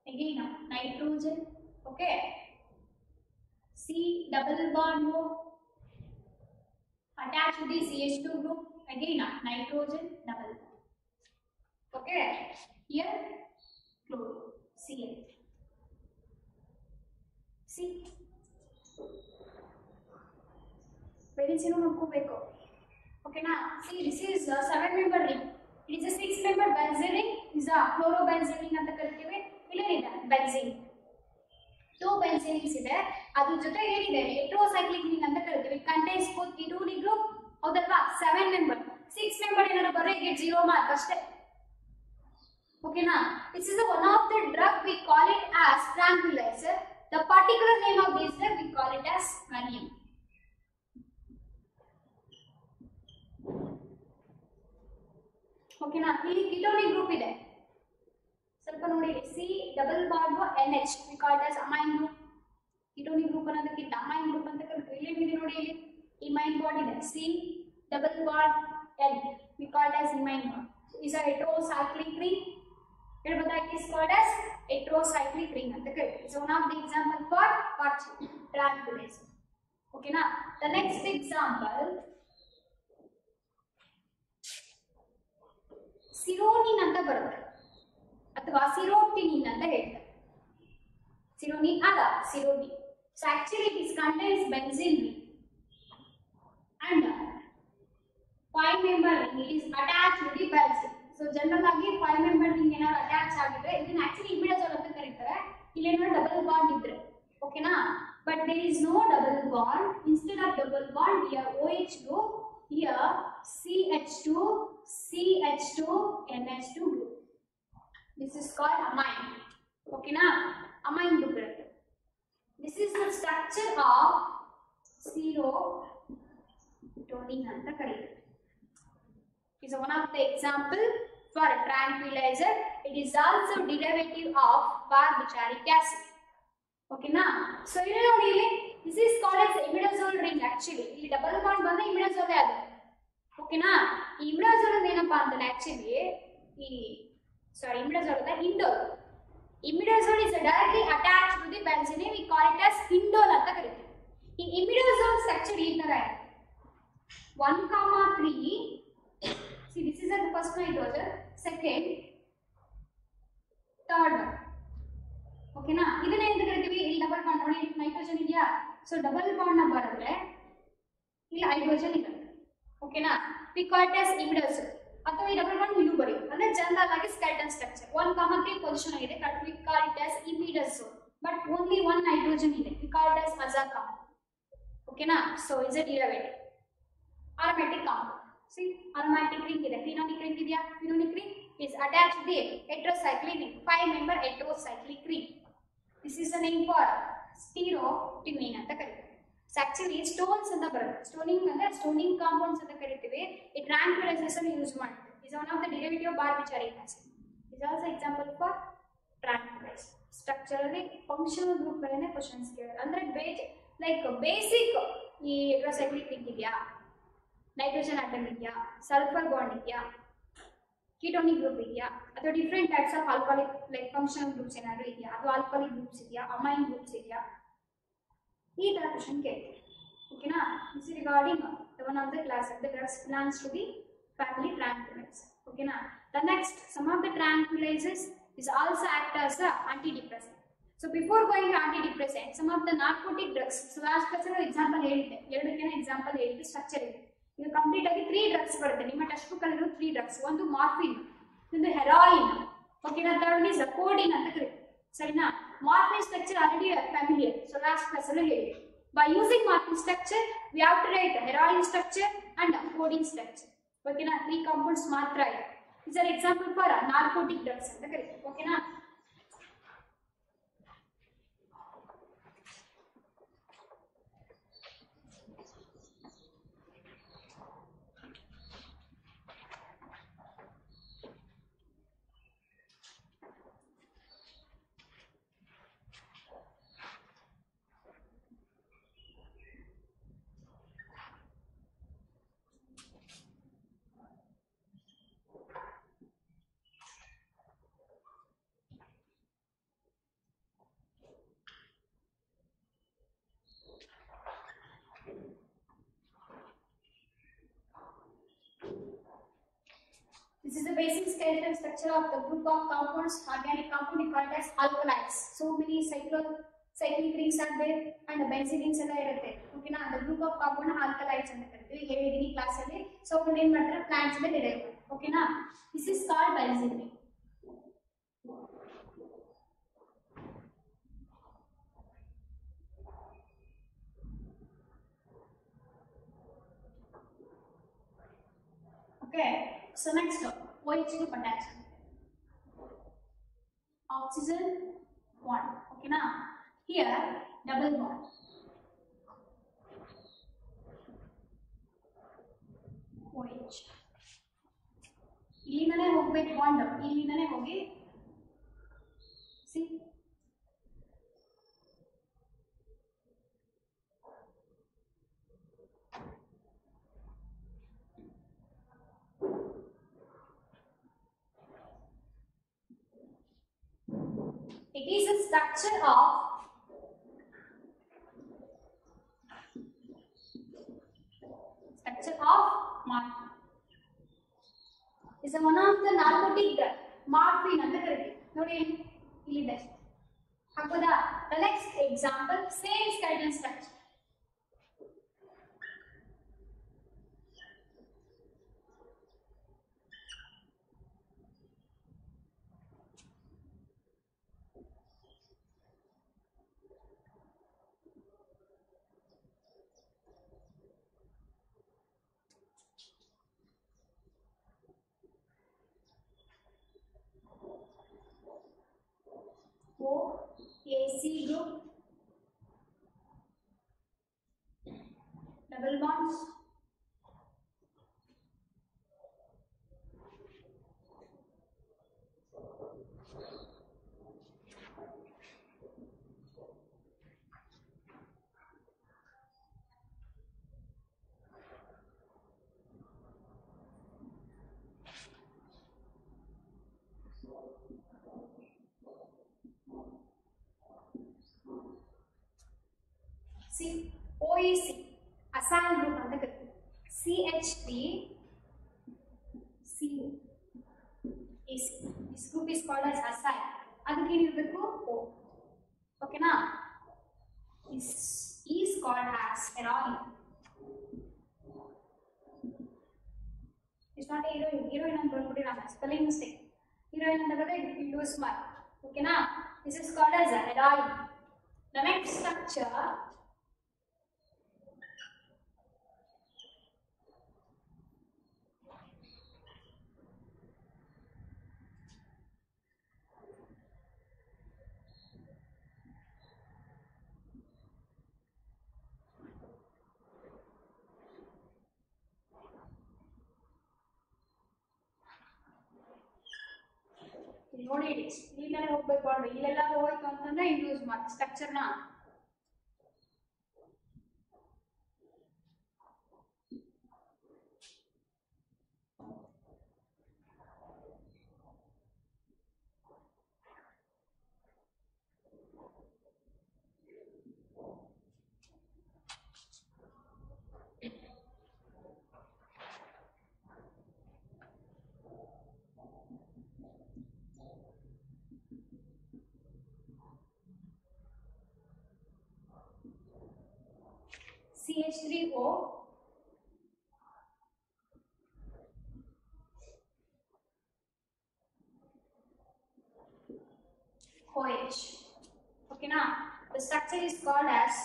Again nitrogen. Okay, C double bond O attached to the CH2 group. Again nitrogen double bond. Okay, here chloro Cl. See, very soon noಡ್ಕೋಬೇಕು. Okay na? See, this is a 7-member ring. It is a 6-member benzene ring. Is a chlorobenzene ring ಅಂತ ಕರಿತೀವಿ. ಇಲ್ಲೇನಿದೆ benzene, 2 ಬೆನ್ಝೀನ್ಸ್ ಇದೆ. ಅದ್ರ ಜೊತೆಗೆ ಏನಿದೆ ಹೆಟೆರೋಸೈಕ್ಲಿಕ್ ring ಅಂತ ಕರಿತೀವಿ. It contains both ಕೆಟೋನಿಕ್ group, ಹೌದಲ್ವಾ? 7 member. 6 member ಏನಾದ್ರು ಬರೋ ಗೆಟ್ 0 ಮಾರ್ಕ್ ಅಷ್ಟೇ. ಓಕೆನಾ? This is one of the drug we call it as tranquilizer. The particular name of this drug we call it as ಕನಿಯಮ್. ಓಕೆನಾ? ಇಲ್ಲಿ ಕೆಟೋನಿಕ್ ಗ್ರೂಪ್ ಇದೆ, ಸ್ವಲ್ಪ ನೋಡಿ. C double bond NH we call it as amine group. Ketonic group ಅನ್ನೋದಕ್ಕಿಂತ amine group ಅಂತ ಕರಿತೀವಿ. ಇಲ್ಲಿ ನೋಡಿ, ಇಲ್ಲಿ ಇಮೈನ್ ಬಾಂಡ್ ಇದೆ. C double bond N we call it as imine bond. Is a heterocyclic ring. ಹೇಳ್ಬೋದಾ? It is called as heterocyclic ring ಅಂತ ಕರಿತೀವಿ. It's one of the example for what tranquilizer. ಓಕೆನಾ? ದ ನೆಕ್ಸ್ಟ್ ಎಕ್ಸಾಂಪಲ್ ಸಿರೋನಿನ್ ಅಂತ ಬರುತ್ತೆ, ಅಥವಾ ಸಿರೋಟಿನಿನ್ ಅಂತ ಹೇಳ್ತಾರೆ. ಸಿರೋನಿನ್ ಅಲ್ಲ, serotonin. So actually it is contains benzene ring and 5-member ring. It is attached to the benzene. So general ಆಗಿ 5-member ರಿಂಗ್ ಏನಾದ್ರು ಅಟ್ಯಾಚ್ ಆಗಿದ್ರೆ ಇದನ್ನ ಆಕ್ಚುಲಿ ಇಮಿಡಾಜೋಲ್ ಅಂತ ಕರೀತಾರೆ. ಇಲ್ಲಿ ಏನಾದ್ರು ಡಬಲ್ ಬಾಂಡ್ ಇದ್ರೆ, ಓಕೆನಾ? But there is no double bond. Instead of double bond here OH group, here CH2 NH2 group. This is called amine. Okay na? Amine group. This is the structure of serotonin anta kariyare. Is one of the example for a tranquilizer. It is also derivative of barbituric acid. Okay na? So you know really, this is called as imidazole ring. Actually ಇಲ್ಲಿ double bond ಬಂದ್ರೆ imidazole ಅದು. Okay na? ಈ imidazole ಏನಪ್ಪಾ ಅಂತಂದ್ರೆ actually ಈ imidazole is indole. Imidazole is directly attached to the benzene. We call it as indole anta ಕರೀತೀವಿ. ಈ imidazole structure ಈ ತರ ಇದೆ. 1, 3. See, this is the first nitrogen. Second hydrogen ಇದೆಯಾ ಸೊ ಡಬಲ್ ಬಾಂಡ್ ನ ಬರೆದ್ರೆ ಇಲ್ಲಿ ಹೈಡ್ರೋಜನ್ ಇದೆ ಓಕೆನಾ we call it as imidazole ಅಥವಾ ಈ ಡಬಲ್ ಬಾಂಡ್ ಇಲ್ಲೂ ಬರೆಯೋದು ಅಂದ್ರೆ ಜನರಲ್ ಆಗಿ skeleton structure one common position ಇದೆ but we call it as imidazole but only one hydrogen ಇದೆ ವಿ ಕಾಲ್ ಇಟ್ ಆಸ್ ಅಜಾಕಾಮ್ ಓಕೆನಾ so is it derivative aromatic compound see aromatic ring ಇದೆ phenolic ring ಇದೆಯಾ phenolic ring is attached to the heterocyclic ring 5 member heterocyclic ring this is the name for stereotimine ಅಂತ ಕರೀತೀವಿ so actually stones ಅಂತ ಬರುತ್ತೆ stoning ಅಂದ್ರೆ stoning compounds ಅಂತ ಕರೀತೀವಿ ಈ tranquilization ಯೂಸ್ ಮಾಡ್ತೀವಿ is one of the derivative of barbituric acid is also example for tranquilizer structure ಅಲ್ಲಿ functional group ಗಳನ್ನೇ questions ಕೇಳಿದ್ರೆ ಅಂದ್ರೆ like basic ಈ heterocyclic ring ಇದೆಯಾ नाइट्रोजन आटम ಇದೆಯಾ सल्फर बॉन्ड ಇದೆಯಾ कीटोनिक ग्रुप ಇದೆಯಾ ಅಥವಾ different types of alcoholic like functional groups ಏನಾದರೂ ಇದೆಯಾ ಅಥವಾ ಆಲ್ಕೋಹಾಲಿಕ್ ಗ್ರೂಪ್ಸ್ ಇದೆಯಾ ಅಮೈನ್ ಗ್ರೂಪ್ಸ್ ಇದೆಯಾ ಈ ತರ ಕ್ವೆಶ್ಚನ್ ಕೇಳ್ತೀವಿ ಓಕೆನಾ this is regarding the one of the class of the drugs belongs to the family tranquilizers ಓಕೆನಾ the next some of the tranquilizers is also act as a antidepressant so before going to antidepressant some of the narcotic drugs so last class ಅಲ್ಲಿ example ಹೇಳಿದ್ದೆ ಎರಡಕ್ಕೆ example ಹೇಳಿದ್ದೆ structure ಇದೆ ಇದು complete ಆಗಿ 3 drugs ಬರುತ್ತೆ ನಿಮ್ಮ ಟೆಕ್ಸ್ಟ್ ಬುಕ್ ಅಲ್ಲಿ ಇರೋ 3 ಡ್ರಗ್ಸ್ ಒಂದು ಮಾರ್ಫಿನ್ ಇನ್ನೊಂದು ಹೆರಾಯಿನ್ ಓಕೆನಾ ಥರ್ಡ್ ಇಸ್ ಕೋಡಿನ್ ಅಂತ ಕರೀತೀವಿ ಸರಿನಾ morphine structure already familiar so last class ಅಲ್ಲಿ ಹೇಳಿದ್ದೆ by using marking structure we have to write the heroin structure and codeine structure ಓಕೆನಾ 3 compounds ಮಾತ್ರ ಇದೆ these are example for narcotic drugs ಅಂತ ಕರೀತೀವಿ ಓಕೆನಾ This is the basic skeletal structure of the group of compounds. Organic compound is called as alkalides. So many cyclic rings are there and benzene rings ಎಲ್ಲ ಇರುತ್ತೆ. ಓಕೆನಾ the group of compound alkalides ಅಂತ ಕರೀತೀವಿ. ಹೇಳಿದೀನಿ class ಅಲ್ಲಿ. So ಅವ್ರು ಏನು ಮಾಡ್ತಾರೆ ಪ್ಲಾಂಟ್ಸ್ ಮೇಲೆ ಡಿರೈವ್ ಮಾಡ್ತಾರೆ. ಓಕೆನಾ this is called benzene ring. Okay. So next OH2 potassium oxygen bond okay na here double bond OH ಇಲ್ಲಿಂದನೇ ಹೋಗಬೇಕು ಬಾಂಡ್ ಇಲ್ಲಿಂದನೇ ಹೋಗಿ see it is a structure of morphine. Is one of the narcotic drug morphine ಅಂತ ಕರೀತೀವಿ ನೋಡಿ ಇಲ್ಲಿದೆ ಹಾಕೋದಾ the next example same skeleton structure OAC group double bonds See OEC acyl group ಅಂತ ಕರೀತೀವಿ CH3CO AC this group is called as acyl ಅದಕ್ಕೆ ಏನಿರಬೇಕು O ಓಕೆನಾ is called as heroine. It's not a heroine. Heroine and don't put it on spelling mistake. Heroine and the you lose mark. Okay na? This is called as a heroine. The next structure ನೋಡಿ ಇಲ್ಲೆಲ್ಲ ಹೋಗ್ಬೇಕು ನೋಡಿ ಇಲ್ಲೆಲ್ಲ ಹೋಯ್ತು ಅಂತಂದ್ರೆ use ಮಾಡಿ ಸ್ಟ್ರಕ್ಚರ್ನ CH3O OH. Okay now the structure is called as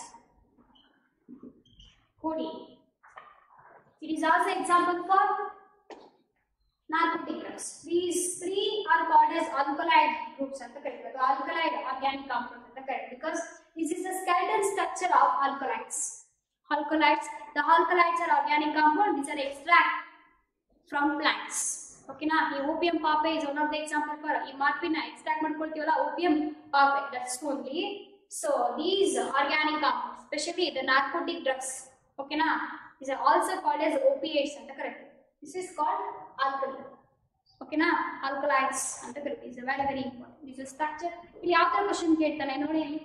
codeine. It is also example for narcotic drugs. These three are called as alkaloid groups and the alkaloid organic compounds and the correct because this is the skeletal structure of alkaloids. The alkaloids are organic compounds. These are extract from plants. Okay na? Opium papae is one of the example for morphine extract madkoltivala opium papae. That's only. So these organic compounds, especially the narcotic drugs. Okay na? These are also called as opiates and the correct. This is called alkali. Okay na? Alkaloids and the correct. This is very very important. This is structure. ಇಲ್ಲಿ ಯಾವ ತರ question ಕೇಳ್ತಾನೆ ನೋಡಿ ಇಲ್ಲಿ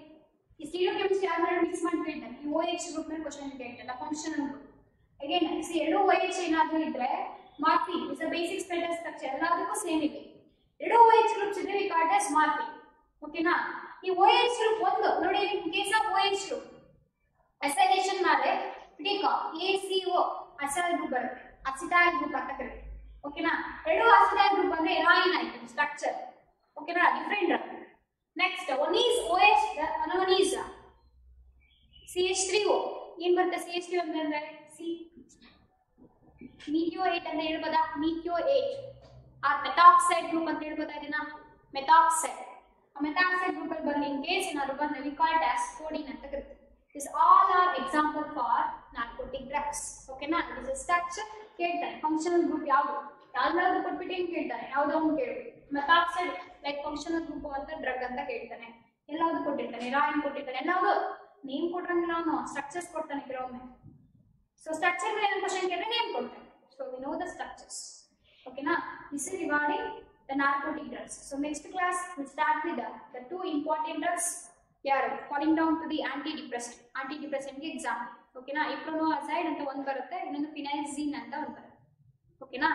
ಈ ಸ್ಟೀರಿಯೋಕೆಮಿಸ್ಟ್ರಿ ಯಾರು mix ಮಾಡಿ ಕೇಳ್ತಾನೆ ಈ OH ಗ್ರೂಪ್ ಮೇಲೆ ಕ್ವೆಶ್ಚನ್ ಕೇಳ್ತಾನೆ ಫಂಕ್ಷನಲ್ ಗ್ರೂಪ್ ಅಗೇನ್ ಎರಡು OH ಏನಾದರೂ ಇದ್ರೆ morphine is a basic skeletal structure ಎಲ್ಲದಕ್ಕೂ ಸೇಮ್ ಇದೆ ಎರಡು OH ಗ್ರೂಪ್ಸ್ ಇದ್ರೆ ವಿ ಕಾಲ್ಡ್ ಆಸ್ ಮಾರ್ಫಿನ್ ಓಕೆನಾ ಈ OH ಗ್ರೂಪ್ ಒಂದು ನೋಡಿ ಇನ್ case of OH group acylation ಮಾಡಿ ಪಿಡಿಕಾ ACO ಅಸೈಲ್ ಗ್ರೂಪ್ ಬರುತ್ತೆ ಅಸಿಟೈಲ್ ಗ್ರೂಪ್ ಅಂತ ಕರೀತಾರೆ ಓಕೆನಾ ಎರಡು ಅಸಿಟೈಲ್ ಗ್ರೂಪ್ ಅಂದ್ರೆ ಹೆರಾಯಿನ್ ಆಯ್ತು ಸ್ಟ್ರಕ್ಚರ್ ಓಕೆನಾ different next one is OH the other one is CH3O ಏನು ಬರುತ್ತೆ CH3O ಅಂದ್ರೆ C ಮೆಥಿಯೋಯೇಟ್ ಅಂತ ಹೇಳ್ಬೋದಾ ಮೆಥಿಯೋಯೇಟ್ ಆರ್ ಮೆಥಾಕ್ಸೈಡ್ ಗ್ರೂಪ್ ಅಂತ ಹೇಳ್ಬೋದಾ ಇದನ್ನ ಮೆಥಾಕ್ಸೈಡ್ ಆ ಮೆಥಾಕ್ಸೈಡ್ ಗ್ರೂಪ್ ಅಲ್ಲಿ ಬರಲಿ ಇನ್ ಕೇಸ್ ಏನಾದ್ರು ಬಂದ್ರೆ ವಿ ಕಾಲ್ಡ್ ಆಸ್ ಕೋಡಿನ್ ಅಂತ ಕರೀತೀವಿ this all are example for narcotic drugs ಓಕೆನಾ this is structure ಕೇಳ್ತಾರೆ ಫಂಕ್ಷನಲ್ ಗ್ರೂಪ್ ಯಾವುದು ಯಾವ್ದಾದ್ರು ಕೊಟ್ಬಿಟ್ಟು ಏನು ಕೇಳ್ತಾರೆ ಯಾವುದೋ ಒಂದು ಕೇಳಬೇಕು ಮೆಥಾಕ್ಸೈಡ್ ಲೈಕ್ ಫಂಕ್ಷನಲ್ ಗ್ರೂಪ್ ಅಂತ ಡ್ರಗ್ ಅಂತ ಕೇಳ್ತಾನೆ ಎಲ್ಲಾವುದು ಕೊಟ್ಟಿರ್ತಾನೆ ಹೆರಾಯಿನ್ ಕೊಟ್ಟಿರ್ತಾನೆ ಎಲ್ಲಾವುದು ನೇಮ್ ಕೊಟ್ರಂಗಿಲ್ಲ ಅವನು ಸ್ಟ್ರಕ್ಚರ್ಸ್ ಕೊಡ್ತಾನೆ ಕೆಲವೊಮ್ಮೆ ಸೊ ಸ್ಟ್ರಕ್ಚರ್ ಮೇಲೆ ಏನು ಕ್ವಶನ್ ಕೇಳಿದ್ರೆ ನೇಮ್ ಕೊಡ್ತಾನೆ so we know the structures okay na this is regarding the narcotic drugs so next class we'll start with the two important drugs they are falling down to the antidepressant ಗೆ example okay na ipranoazide ಅಂತ ಒಂದು ಬರುತ್ತೆ ಇನ್ನೊಂದು phenazine ಅಂತ ಒಂದು ಬರುತ್ತೆ okay na